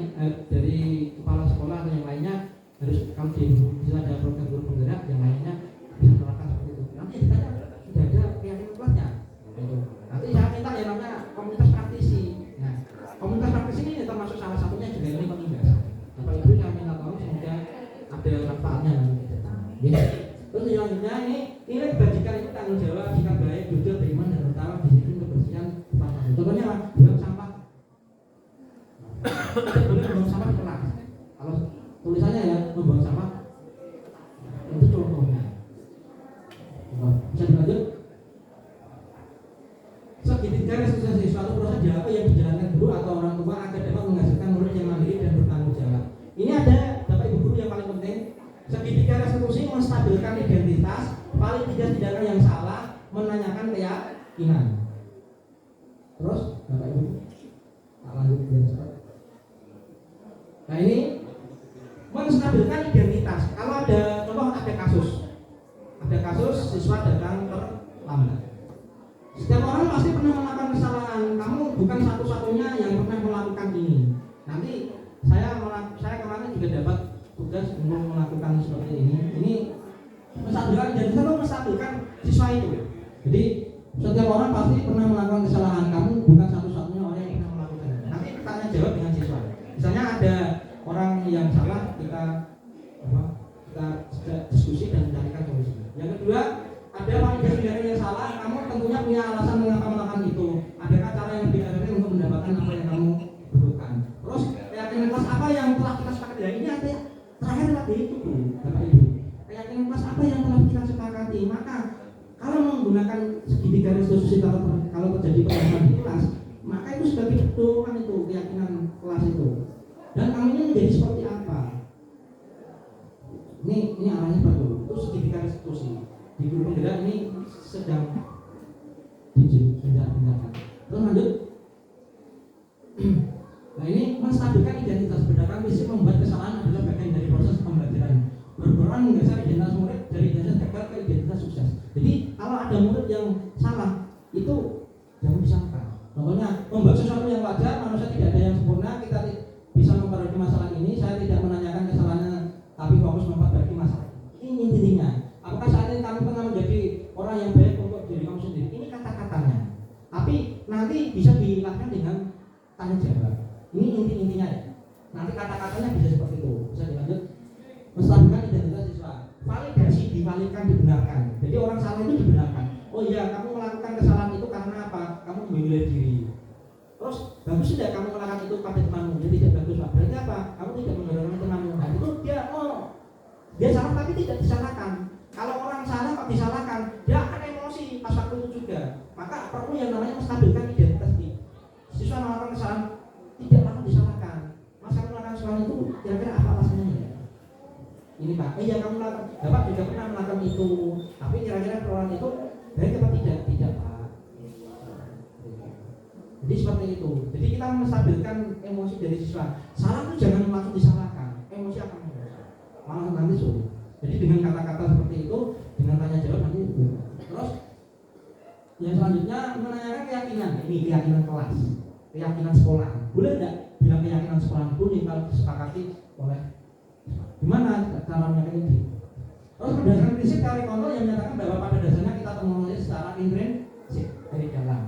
dari kepala sekolah atau yang lainnya harus kalau bisa ada program guru penggerak, yang lainnya bisa terapkan seperti itu. Nanti kita sudah ada keyakinan kelasnya. Nanti saya minta yang namanya komunitas praktisi. Nah, komunitas praktisi ini termasuk salah satunya juga ini penugasan. Bapak Ibu saya minta tolong semoga ada manfaatnya nanti ke depan. Ya. Terus selanjutnya ini nilai kebajikan itu tanggung jawab, sikap baik, jujur, beriman dan bertawaf, disiplin, kebersihan, tepat. Contohnya apa? Buang sampah. Tidak boleh membuang sampah di kelas. Kalau tulisannya ya membuang sampah itu contohnya. Bisa dilanjut? Segitiga realisasi suatu proses di apa yang dijalankan guru atau orang tua agar dapat menghasilkan murid yang mandiri dan bertanggung jawab. Ini ada Bapak Ibu guru yang paling penting. Segitiga restitusi menstabilkan identitas, paling tidak tindakan yang salah, menanyakan keyakinan. Terus Bapak Ibu, tak lanjut biar cepat. Nah ini menstabilkan identitas. Kalau ada contoh ada kasus siswa datang terlambat. Setiap orang pasti pernah melakukan kesalahan. Kamu bukan satu-satunya yang pernah melakukan ini. Nanti saya kemarin juga dapat tugas untuk melakukan seperti ini. Ini menstabilkan dan selalu menstabilkan siswa itu. Jadi setiap orang pasti pernah melakukan kesalahan. Kamu bukan satu-satunya orang yang pernah melakukan. Nanti tanya jawab dengan siswa. yang salah kita diskusi dan mencarikan solusi. Yang kedua, ada validasi dari yang salah, kamu tentunya punya alasan mengapa melakukan itu. Adakah cara yang lebih efektif untuk mendapatkan apa yang kamu butuhkan? Terus keyakinan kelas apa yang telah kita sepakati? Ya, ini ada terakhir tadi itu, Bapak Ibu. Keyakinan kelas apa yang telah kita sepakati? Maka kalau menggunakan segitiga restitusi kalau terjadi permasalahan di kelas, maka itu sebagai pedoman itu keyakinan kelas itu. Dan kamu ini menjadi seperti apa? Ini arahnya betul. Itu segitiga restitusi. Di guru penggerak ini sedang dipenjarakan. Terus lanjut. Nah ini menstabilkan identitas. Berdasarkan prinsip membuat kesalahan adalah bagian dari proses pembelajaran. Berperan menggeser identitas murid dari identitas gagal ke identitas sukses. Jadi kalau ada murid yang salah itu jangan disangka. Contohnya membuat sesuatu yang wajar, manusia tidak ada yang sempurna. Kita bisa memperbaiki masalah ini. Saya tidak menanyakan kesalahannya, tapi fokus memperbaiki masalah. Ini intinya. Apakah saat ini kamu pernah menjadi orang yang baik untuk diri kamu sendiri? Ini kata-katanya. Tapi nanti bisa dilakukan dengan tanya jawab. Ini intinya ya. Nanti kata-katanya bisa seperti itu. Bisa dilanjut. Menstabilkan identitas siswa. Validasi divalidkan, dibenarkan. Jadi orang salah itu dibenarkan. Oh iya, kamu melakukan kesalahan itu karena apa? Kamu membela diri. Terus bagus tidak kamu melakukan itu pada temanmu? Jadi tidak bagus, Pak. Berarti apa? Kamu tidak mendorong temanmu. Nah, itu dia salah tapi tidak disalahkan. Kalau orang salah kok disalahkan, dia akan emosi pas waktu itu juga. Maka perlu yang namanya menstabilkan identitas di siswa melakukan kesalahan tidak langsung disalahkan. Masa melakukan kesalahan itu kira-kira apa alasannya ya? Ini Pak, ya kamu melakukan, Bapak juga pernah melakukan itu, tapi kira-kira persoalan itu baik apa tidak? Tidak Pak. Jadi seperti itu. Jadi kita menstabilkan emosi dari siswa. Salah itu jangan langsung disalahkan, emosi akan malah nanti sulit. Jadi dengan kata-kata seperti itu, dengan tanya jawab nanti. Terus yang selanjutnya menanyakan keyakinan. Ini keyakinan kelas, keyakinan sekolah. Boleh tidak bilang keyakinan sekolah itu kalau disepakati oleh gimana cara menyatakan ini? Terus berdasarkan prinsip teori kontrol yang menyatakan bahwa pada dasarnya kita termonologi secara intrinsik dari dalam.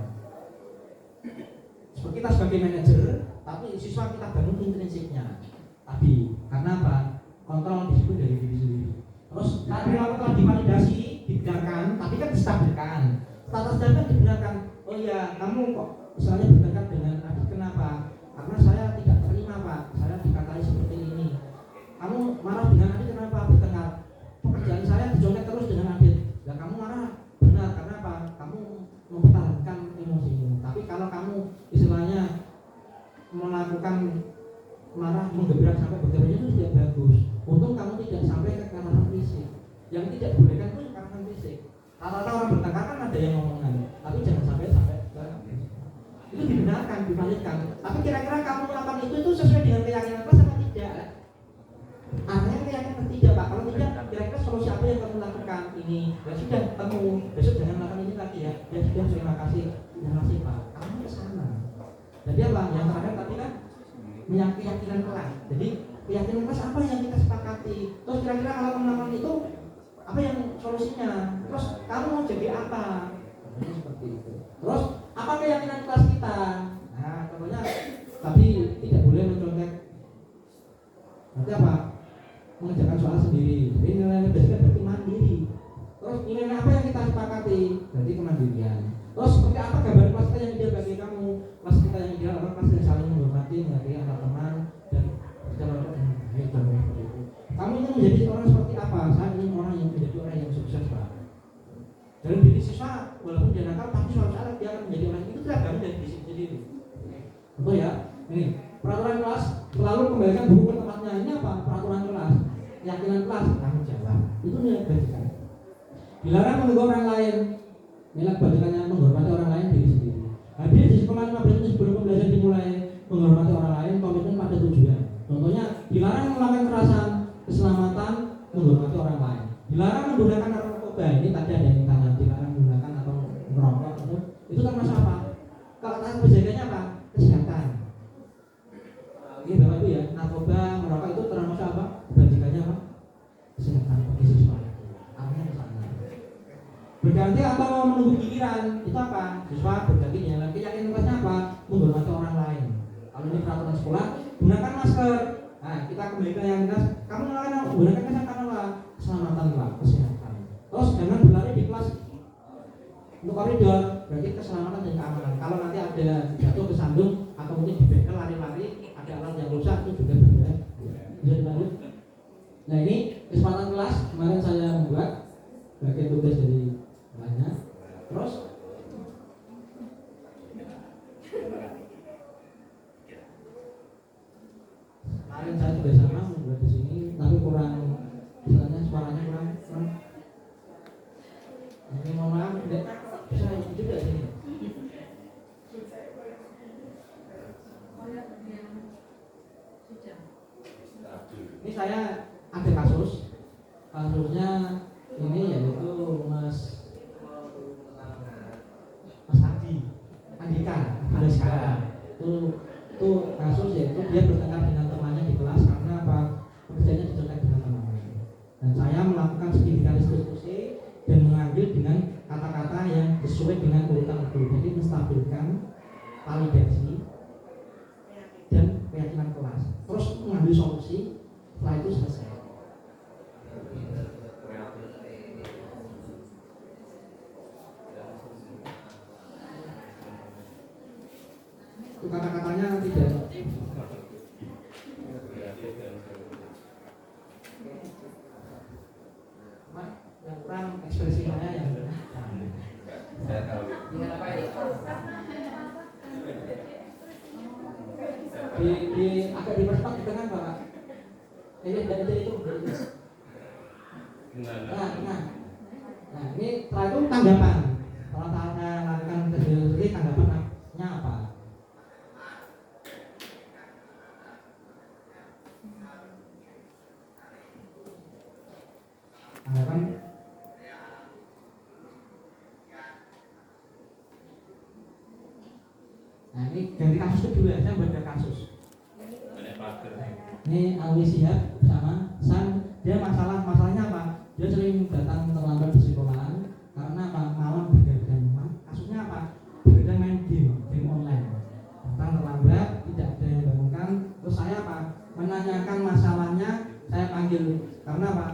Kita sebagai manajer, tapi siswa kita bangun intrinsiknya. Tadi karena apa? Kontrol disitu dari diri sendiri. Terus kalau telah divalidasi, dibenarkan, tapi kan distabilkan. Status data dibenarkan. Oh iya, kamu kok misalnya bertengkar dengan Adit, kenapa? Karena saya tidak terima Pak, saya dikatai seperti ini. Kamu marah dengan Adit kenapa? Bertengkar. Pekerjaan saya dicontek terus dengan Adit. Ya kamu marah benar karena apa? Kamu mempertahankan emosimu. Tapi kalau kamu istilahnya melakukan marah menggebrak sampai bergeraknya itu tidak bagus. Untung kamu tidak sampai ke kekerasan fisik. Yang tidak boleh kan itu kekerasan fisik. Rata-rata orang bertengkar kan ada yang ngomongan, tapi jangan sampai ke itu dibenarkan, divalidkan. Tapi kira-kira kamu melakukan itu sesuai dengan keyakinan kelas atau tidak? Artinya keyakinan tidak Pak. Kalau tidak, kira-kira solusi apa yang kamu lakukan? Ini ya sudah temu, besok jangan melakukan ini lagi ya. Ya sudah, terima kasih Pak. Kamu ke sana. Jadi apa? Yang terakhir tadi kan keyakinan kelas. Jadi keyakinan kelas apa yang kita sepakati? Terus kira-kira kalau kamu melakukan itu apa yang solusinya? Terus kamu mau jadi apa? Seperti itu. Terus apa keyakinan kelas kita? Nah, contohnya tapi tidak boleh mencontek. Nanti apa? Mengerjakan soal sendiri. Jadi nilai basic berarti mandiri. Terus nilai apa yang kita sepakati? Berarti kemandirian. Terus seperti apa gambar kelas kita yang ideal bagi kamu? Kelas kita yang ideal adalah kelas yang saling menghormati, menghargai antar teman dan berjalan dengan baik dan seperti itu. Kamu ingin menjadi orang seperti apa? Saya ingin orang yang menjadi orang yang sukses Pak. Dalam diri siswa, walaupun dia nakal, tapi suatu saat dia akan menjadi orang itu tidak bangun dari diri sendiri. Contoh ya, ini peraturan kelas selalu kembalikan buku ke tempatnya. Ini apa? Peraturan kelas, keyakinan kelas, tanggung jawab. Itu nilai kebajikan. Dilarang mengganggu orang lain. Nilai kebajikannya menghormati orang lain diri sendiri. Hadir di sekolah 15 menit sebelum pembelajaran dimulai, menghormati orang lain, komitmen pada tujuan. Contohnya, dilarang melakukan kekerasan, keselamatan, menghormati orang lain. Dilarang menggunakan narkoba. Ini tadi ada yang tanya, dilarang menggunakan atau merokok itu termasuk apa? Kalau kata kebijakannya apa? Kesehatan. Ini Bapak Ibu ya, narkoba, merokok itu termasuk apa? Kebijakannya apa? Kesehatan bagi siswa. Artinya ke sana. Berganti atau menunggu giliran itu apa? Siswa berganti keyakinan kelasnya apa? Menghormati orang lain. Kalau ini peraturan sekolah, gunakan masker. Nah, kita kembali ke yang dinas. Kamu menggunakan kesehatan apa? Keselamatan Pak, kesehatan. Terus jangan berlari di kelas untuk koridor, berarti keselamatan dan keamanan. Kalau nanti ada jatuh ke sandung atau mungkin di bekel lari-lari, ada alat yang rusak itu juga berbeda. Bisa dilanjut. Nah ini kesempatan kelas kemarin saya membuat bagian tugas dari lainnya. Terus kemarin saya juga sama membuat di sini, tapi kurang, misalnya suaranya kurang. Ini mohon maaf, tidak bisa juga sini. Ini saya ada kasusnya ini yaitu Mas Andika ada sekarang itu kasus yaitu dia bertengkar dengan temannya di kelas karena apa, pekerjaannya dicolek dengan temannya, dan saya melakukan signifikan diskusi dan mengambil dengan kata-kata yang sesuai dengan urutan itu, jadi menstabilkan validasi dan keyakinan kelas, terus mengambil solusi. Setelah itu selesai. Itu kata-katanya tidak yang kurang ekspresi saya yang Saya tahu. di agak dipercepat di tengah Pak. Ini dari itu. Nah, ini setelah itu tanggapan. Kalau saya lakukan sendiri tanggapannya apa? Tanggapan. Nah, ini dari kasus kedua, saya baca kasus. Ini Alwi Siap sama San, dia masalahnya apa? Dia sering datang terlambat di sekolahan karena apa? Malam begadang. Kasusnya apa? Begadang main game online. Datang terlambat, tidak ada yang bangunkan. Terus saya apa? Menanyakan masalahnya, saya panggil. Karena apa?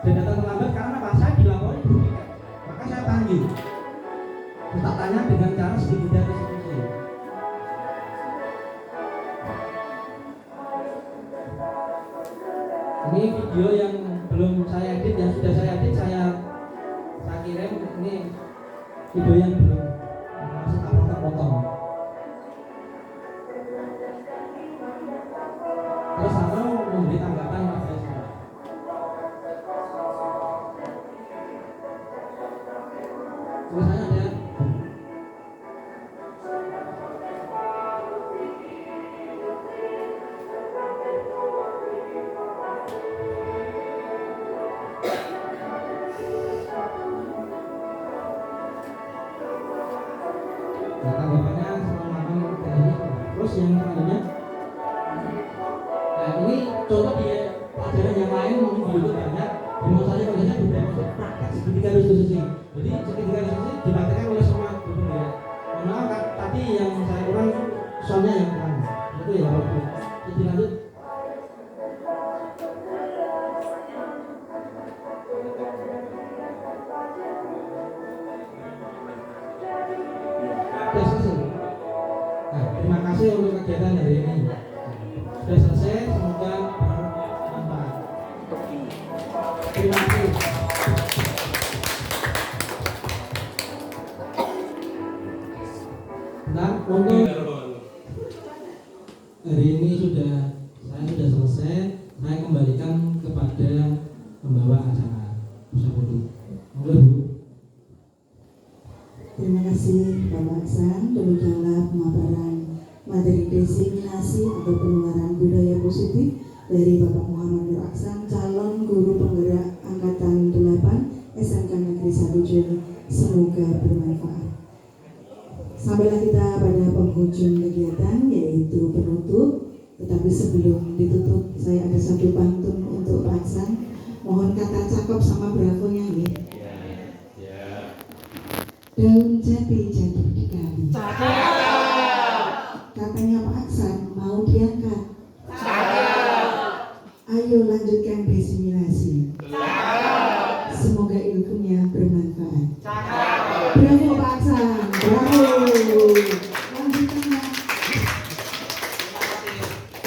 Dia datang terlambat karena apa? Saya dilapori tiket. Maka saya panggil. Terus tak tanya dengan cara sedikit dari diskusi. Ini video yang belum saya edit, yang sudah saya edit saya kirim. Ini video yang belum masih terpotong. Terus sama memberi tanggapan pada saya. Tulisannya ada. Tanggapannya terus yang selanjutnya, nah ini contoh di pelajaran yang lain mungkin di YouTube banyak, dimana saja prosesnya beberapa praktek segitiga diskusi. Jadi segitiga diskusi dipraktekkan oleh semua guru ya. Mohon maaf tadi yang saya kurang soalnya yang kurang itu ya waktu. Jadi lanjut. Terima kasih untuk kegiatan hari ini. Sudah selesai, semoga bermanfaat. Terima kasih. Nah, untuk hari ini saya sudah selesai. Saya kembalikan kepada pembawa acara. Musyawarah. Monggo Bu. Terima kasih Bapak Aksan. Demikianlah pemaparan materi diseminasi atau penularan budaya positif dari Bapak Muhammad Nur Aksan, calon guru penggerak Angkatan 8 SMK Negeri 1 Joni. Semoga bermanfaat. Sampailah kita pada penghujung kegiatan, yaitu penutup. Tetapi sebelum ditutup, saya ada satu pantun untuk Pak Aksan. Mohon kata cakep sama bravonya ya. Daun jati jatuh di kali. Katanya Pak Aksan mau diangkat. Ayo lanjutkan diseminasi. Semoga ilmunya bermanfaat. Bravo Pak Aksan, bravo. Lanjutkan Pak.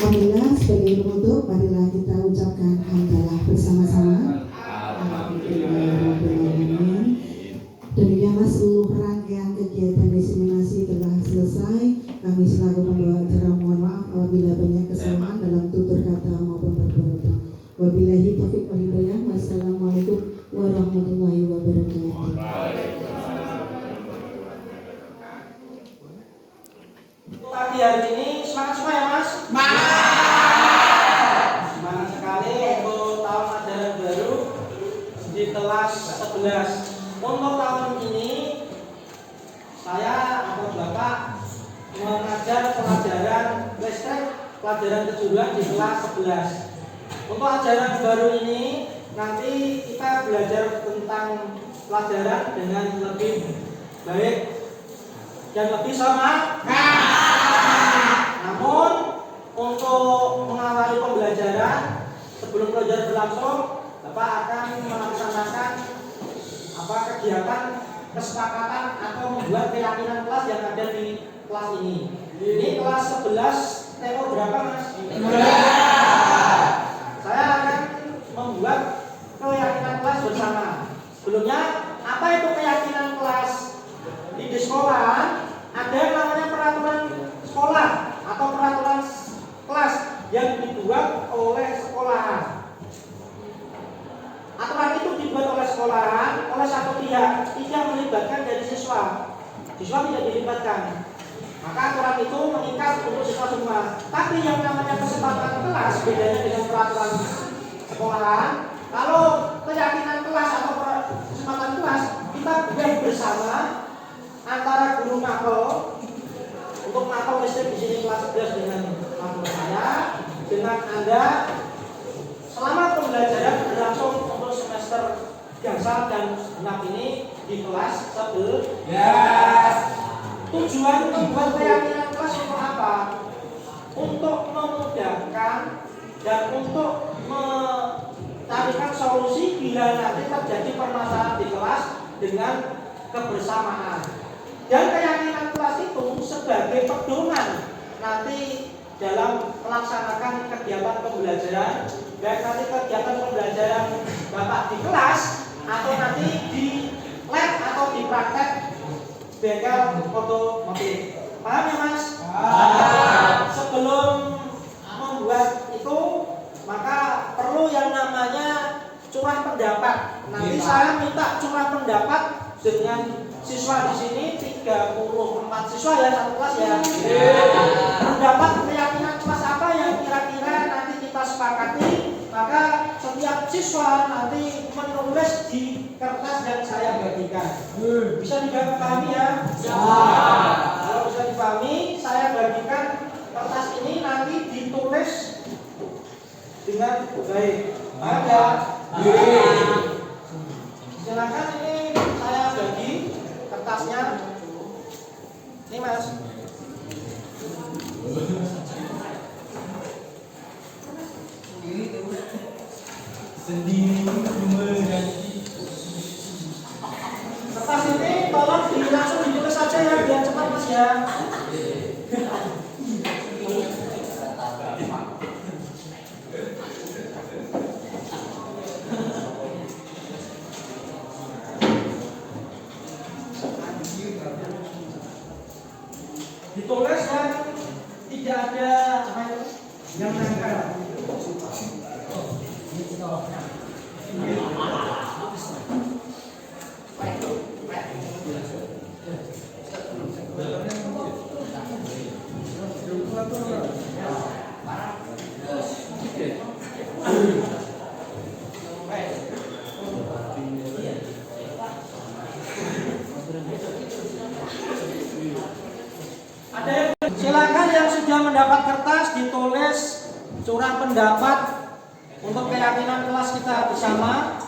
Alhamdulillah, sebagai penutup, marilah kita ucapkan hamdalah bersama-sama. Alhamdulillahirrahmanirrahim. Demikianlah seluruh rangkaian kegiatan diseminasi telah selesai. Kami selaku pembawa acara mohon maaf apabila banyak kesalahan dalam tutur kata maupun perbuatan. Wabillahi taufiq wal hidayah. Wassalamualaikum warahmatullahi wabarakatuh. Pagi hari ini semangat semua ya Mas? Semangat sekali untuk tahun ajaran baru di kelas 11. Untuk tahun ini saya atau Bapak mengajar pelajaran listrik pelajaran kejuruan di kelas 11. Untuk ajaran baru ini nanti kita belajar tentang pelajaran dengan lebih baik dan lebih semangat. Namun untuk mengawali pembelajaran sebelum pelajaran berlangsung, Bapak akan melaksanakan kegiatan kesepakatan atau membuat keyakinan kelas yang ada di kelas ini. Ini kelas 11 TO berapa Mas? Saya akan membuat keyakinan kelas bersama. Sebelumnya, apa itu keyakinan kelas? Di sekolah ada yang namanya peraturan sekolah atau peraturan kelas yang dibuat oleh sekolahan. Aturan itu dibuat oleh sekolahan, oleh satu pihak, tidak melibatkan dari siswa. Siswa tidak dilibatkan. Maka aturan itu mengikat untuk siswa semua. Tapi yang namanya kesepakatan kelas bedanya dengan peraturan sekolahan. Kalau keyakinan kelas atau kesepakatan kelas kita buat bersama antara guru makro untuk makro listrik di sini kelas 11 dengan makro saya dengan Anda selama pembelajaran berlangsung untuk semester dasar dan genap ini di kelas 11. Tujuan membuat keyakinan kelas untuk apa? Untuk memudahkan dan untuk mencarikan solusi bila nanti terjadi permasalahan di kelas dengan kebersamaan. Dan keyakinan kelas itu sebagai pedoman nanti dalam melaksanakan kegiatan pembelajaran, baik nanti kegiatan pembelajaran Bapak di kelas atau nanti di lab atau di praktek bengkel otomotif. Paham ya Mas? Sebelum membuat itu maka perlu yang namanya curah pendapat. Nanti saya minta curah pendapat dengan siswa di sini 34 siswa ya satu kelas ya. Pendapat keyakinan kelas apa yang kira-kira nanti kita sepakati, maka setiap siswa nanti menulis di kertas yang saya bagikan. Bisa dipahami ya? Kalau bisa dipahami, saya bagikan kertas ini nanti ditulis dengan baik. Paham ya? Silakan ini saya bagi kertasnya. Ini Mas. Kertas ini tolong langsung ditulis saja ya biar cepat Mas ya. Ditulis dan tidak ada yang nempel. Silakan yang sudah mendapat kertas ditulis curah pendapat untuk keyakinan kelas kita bersama.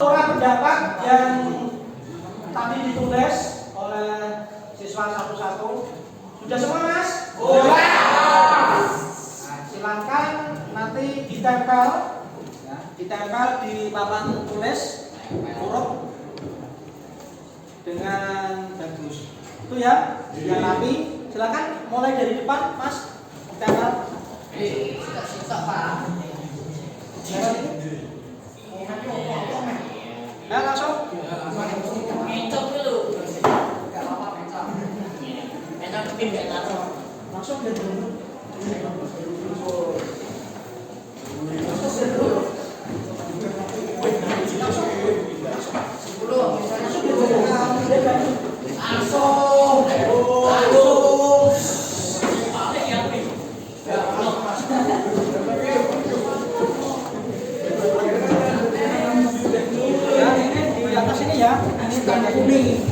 Surat pendapat yang tadi ditulis oleh siswa satu-satu sudah semua, Mas? Nah, silakan nanti ditempel, ya, ditempel di papan tulis huruf dengan bagus. Itu ya, yang rapi. Silakan mulai dari depan, Mas. Tempel. Ya, langsung. Langsung di atas ini ya, ini tanda kuning.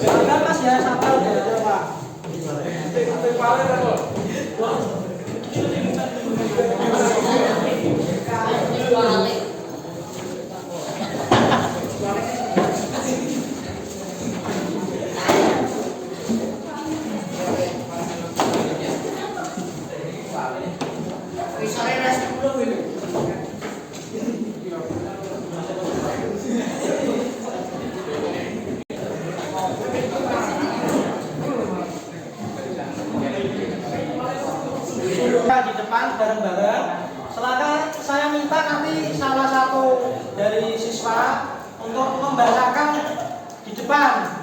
Jangan Mas ya, sabar ya, Pak. Di depan bareng-bareng. Silakan, saya minta nanti salah satu dari siswa untuk membacakan di depan,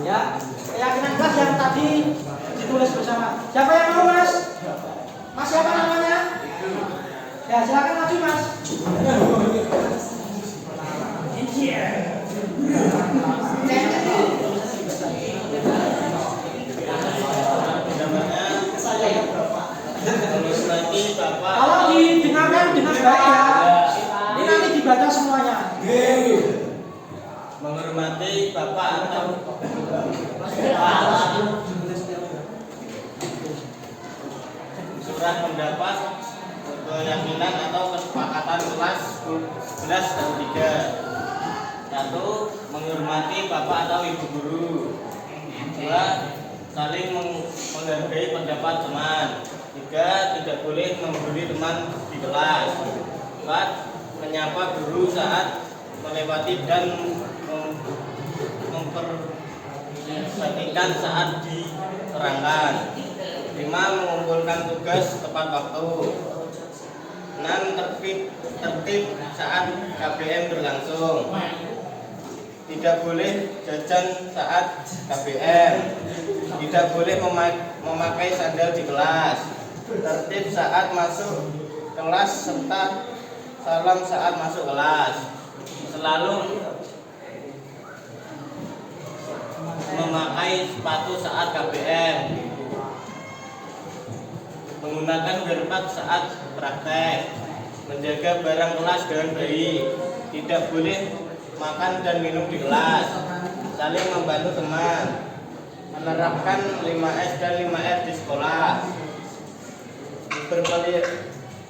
ya, keyakinan kelas yang tadi ditulis bersama. Siapa yang mau, Mas? Mas siapa namanya? Ya, silakan maju, Mas. Kalau didengarkan dengan baik ya, ini nanti dibaca semuanya. Menghormati Bapak atau surat pendapat, keyakinan atau kesepakatan kelas 11 dan 3. 1. Menghormati Bapak atau Ibu Guru. 2. Saling menghargai pendapat teman. 3. Tidak boleh membuli teman di kelas. 4. Menyapa guru saat melewati dan memperhatikan saat diterangkan. 5. Mengumpulkan tugas tepat waktu. 6. Tertib saat KBM berlangsung. Tidak boleh jajan saat KBM. Tidak boleh memakai sandal di kelas. Tertib saat masuk kelas serta salam saat masuk kelas. Selalu memakai sepatu saat KBM. Menggunakan wearpad saat praktek. Menjaga barang kelas dengan baik. Tidak boleh makan dan minum di kelas. Saling membantu teman. Menerapkan 5S dan 5R di sekolah.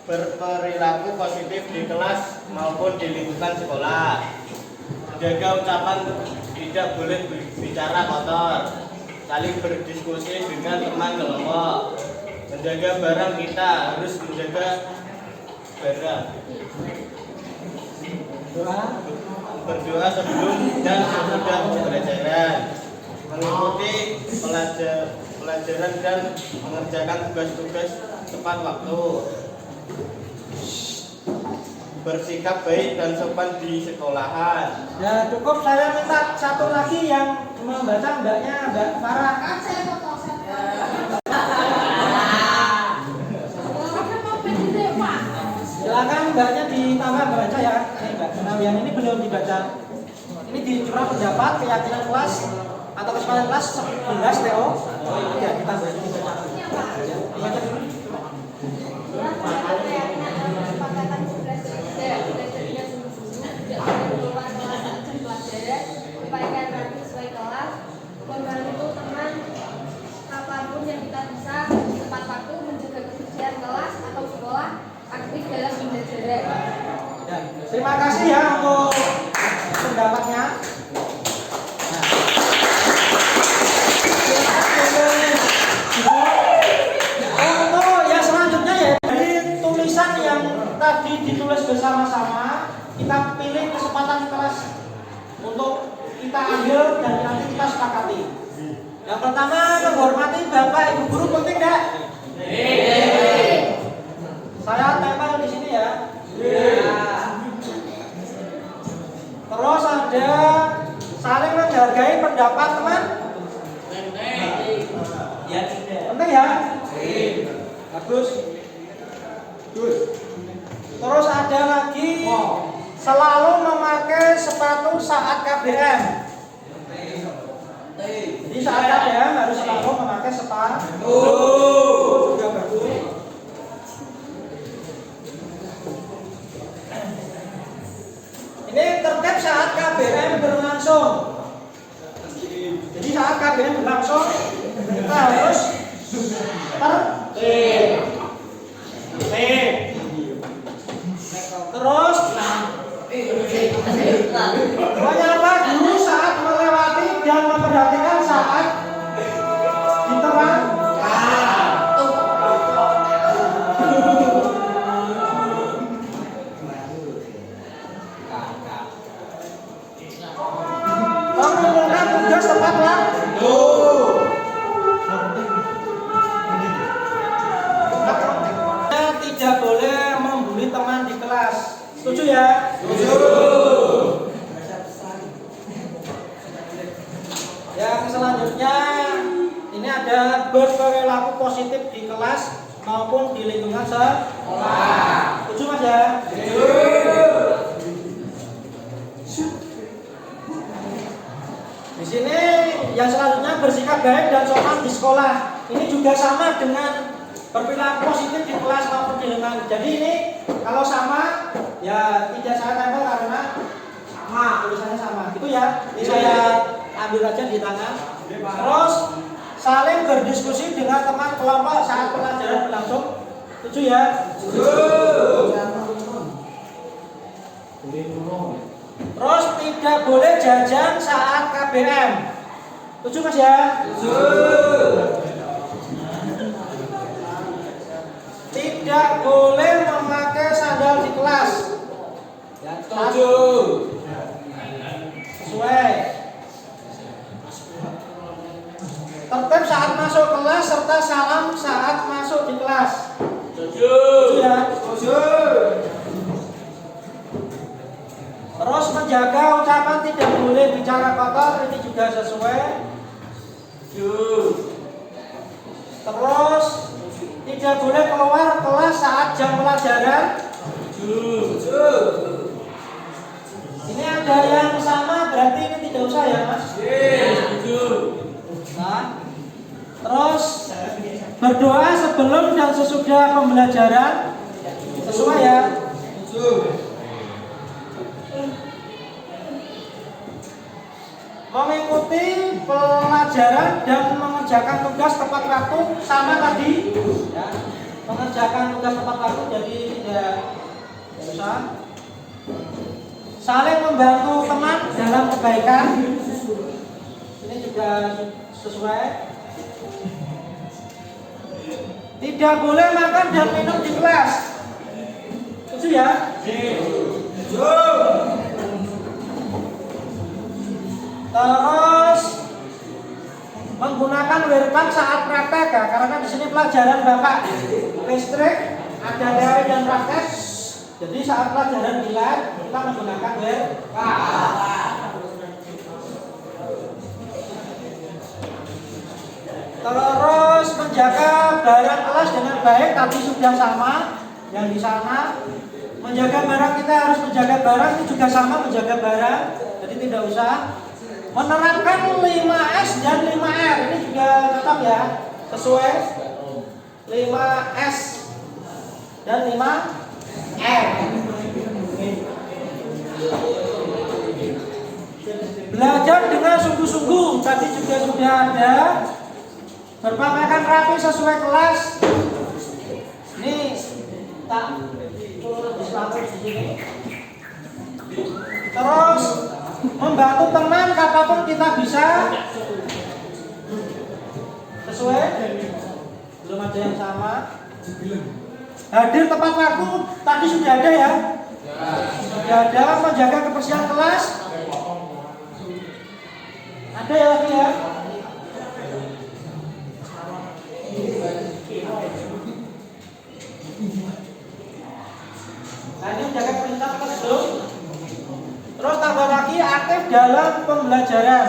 Berperilaku positif di kelas maupun di lingkungan sekolah. Menjaga ucapan, tidak boleh bicara kotor. Saling berdiskusi dengan teman kelompok. Menjaga barang, kita harus menjaga barang. Berdoa sebelum dan sesudah pembelajaran. Mengikuti pelajaran dan mengerjakan tugas-tugas tepat waktu. Bersikap baik dan sopan di sekolahan. Ya cukup, saya minta satu lagi yang membaca, mbaknya, Mbak Farah. Kan saya foto. Silakan mbaknya ditambah baca ya. Mbak, nah yang ini belum dibaca. Ini di curah pendapat keyakinan kelas atau kesempatan kelas 11 TO. Ya, kita bahas ini saja. Ya, dibaca dulu. Kesepakatan 11 tidak belajarnya sungguh-sungguh, tidak boleh keluar kelas saat jam pelajaran, upayakan rapi sesuai kelas, membantu teman apapun yang kita bisa tepat waktu, menjaga kebersihan kelas atau sekolah, aktif dalam pembelajaran. Ya, terima kasih ya untuk pendapatnya. Untuk yang selanjutnya ya, dari tulisan yang tadi ditulis bersama-sama, kita pilih kesempatan kelas untuk kita ambil dan nanti kita sepakati. Yang pertama, menghormati Bapak Ibu guru, penting enggak? Saya tempel di sini ya. Terus ada saling menghargai pendapat teman. Penting ya? Bagus. Terus ada lagi selalu memakai sepatu saat KBM. Jadi saat KBM harus selalu memakai sepatu. Juga bagus. Ini tertib saat KBM berlangsung. Jadi saat KBM berlangsung kita harus tertib. Terus menyapa guru saat melewati dan memperhatikan saat diterangkan. Mengumpulkan tugas tepat waktu. Tidak boleh membuli teman di kelas. Setuju ya? Setuju. Yang selanjutnya ini ada berperilaku positif di kelas maupun di lingkungan sekolah. Setuju Mas ya? Setuju. Di sini yang selanjutnya bersikap baik dan sopan di sekolah. Ini juga sama dengan berperilaku positif di kelas maupun di lingkungan. Jadi ini kalau sama ya tidak saya tempel karena sama, tulisannya sama. Gitu ya. Ini saya ambil aja di tangan. Terus saling berdiskusi dengan teman kelompok saat pelajaran berlangsung. Setuju ya? Setuju. Terus tidak boleh jajan saat KBM. Setuju Mas ya? Setuju. Tidak boleh memakai sandal di kelas. Setuju. Sesuai. Tertib saat masuk kelas serta salam saat masuk di kelas. Setuju. Setuju ya? Setuju. Terus menjaga ucapan tidak boleh bicara kotor, ini juga sesuai. Setuju. Terus tidak boleh keluar kelas saat jam pelajaran. Setuju. Ini ada yang sama, berarti ini tidak usah ya Mas? Setuju. Nah, terus berdoa sebelum dan sesudah pembelajaran. Sesuai ya? Setuju. Mengikuti pelajaran dan mengerjakan tugas tepat waktu sama tadi ya. Mengerjakan tugas tepat waktu jadi tidak usah. Saling membantu teman dalam kebaikan. Ini juga sesuai. Tidak boleh makan dan minum di kelas. Setuju ya? Setuju. Terus menggunakan wirpan saat praktek ya, karena di sini pelajaran Bapak listrik ada teori dan praktek. Jadi saat pelajaran di lab kita menggunakan wirpan. Terus menjaga barang kelas dengan baik, tadi sudah sama yang di sana. Menjaga barang, kita harus menjaga barang, itu juga sama menjaga barang. Jadi tidak usah. menerapkan 5S dan 5R. Ini juga tetap ya, sesuai 5S dan 5R. Belajar dengan sungguh-sungguh, tadi juga sudah ada. Berpakaian rapi sesuai kelas. Ini tak di sini. Terus membantu teman kapanpun kita bisa. Sesuai. Belum ada yang sama. Hadir tepat waktu tadi sudah ada ya. Sudah ada. Menjaga kebersihan kelas. Ada ya lagi ya. Nah, ini menjaga perintah tersebut. Terus tambah lagi aktif dalam pembelajaran.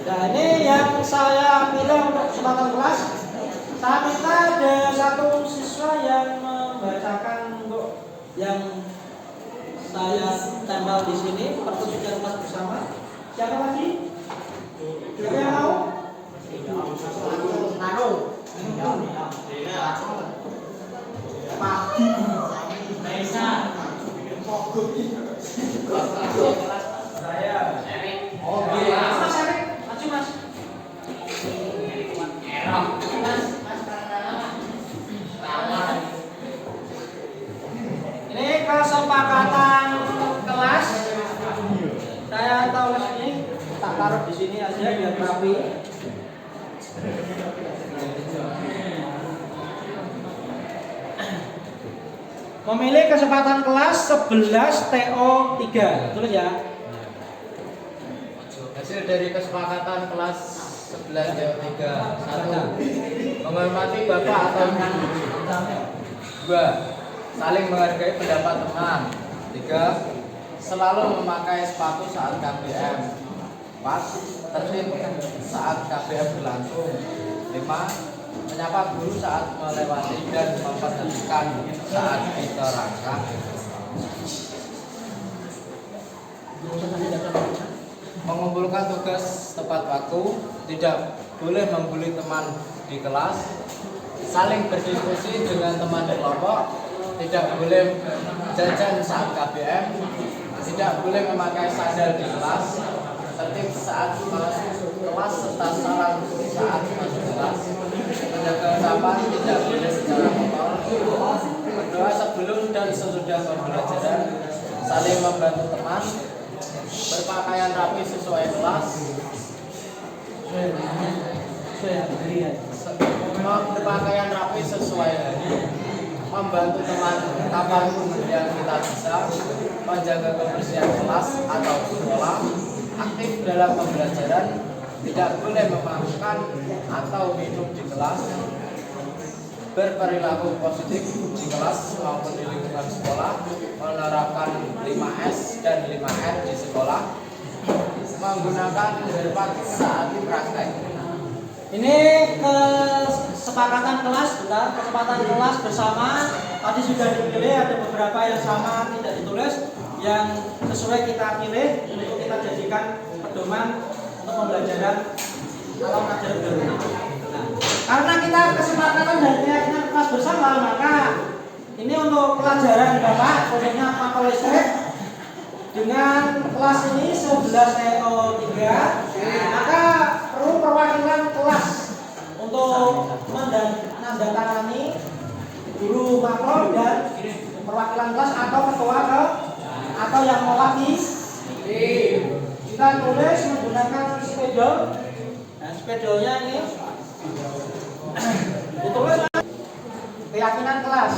Nah, ini yang saya pilih untuk kesempatan kelas. Saya minta ada satu siswa yang membacakan untuk yang saya tempel di sini pertunjukan kelas bersama. Siapa lagi? Siapa yang mau? Mas Erik, maju Mas. Ini kesepakatan kelas. Saya tahu ini tak taruh di sini aja biar rapi. Memilih kesempatan kelas 11 TO 3. Tulis ya. Hasil dari kesepakatan kelas 11 TO 3. 1. Menghormati bapak atau ibu. 2. Saling menghargai pendapat teman. 3. Selalu memakai sepatu saat KBM. 4. Tertib saat KBM berlangsung. 5. Menyapa guru saat melewati dan memperhatikan saat diterangkan. Mengumpulkan tugas tepat waktu, tidak boleh membuli teman di kelas, saling berdiskusi dengan teman di kelompok, tidak boleh jajan saat KBM, tidak boleh memakai sandal di kelas, tertib saat masuk kelas serta salam saat masuk kelas, menjaga ucapan tidak boleh secara kotor, berdoa sebelum dan sesudah pembelajaran, saling membantu teman, berpakaian rapi sesuai kelas, berpakaian rapi sesuai hari, membantu teman kapanpun yang kita bisa, menjaga kebersihan kelas atau sekolah, aktif dalam pembelajaran, tidak boleh memakan atau minum di kelas, berperilaku positif di kelas maupun di lingkungan sekolah, menerapkan 5S dan 5R di sekolah, menggunakan herbat saat praktek. Ini kesepakatan kelas, bentar, kesepakatan kelas bersama. Tadi sudah dipilih, ada beberapa yang sama tidak ditulis, yang sesuai kita pilih untuk kita jadikan pedoman untuk pembelajaran atau pelajaran baru. Nah, karena kita kesepakatan dan keyakinan kelas bersama, maka ini untuk pelajaran Bapak, khususnya mapel listrik dengan kelas ini 11 TO 3, maka perlu perwakilan kelas untuk menandatangani guru mapel dan perwakilan kelas atau ketua atau yang mewakili. Kita tulis menggunakan spidol. Nah, spidolnya ini ditulis keyakinan kelas.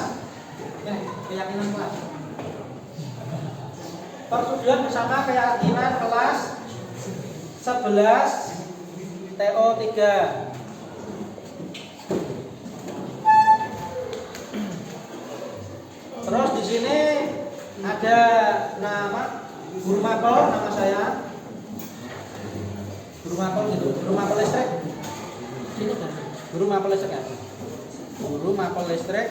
Ya, keyakinan kelas. Persetujuan bersama keyakinan kelas 11 TO 3. Terus di sini ada nama guru mapel, nama saya guru mapel gitu, guru mapel listrik. Sini kan, guru mapel listrik kan, guru mapel listrik.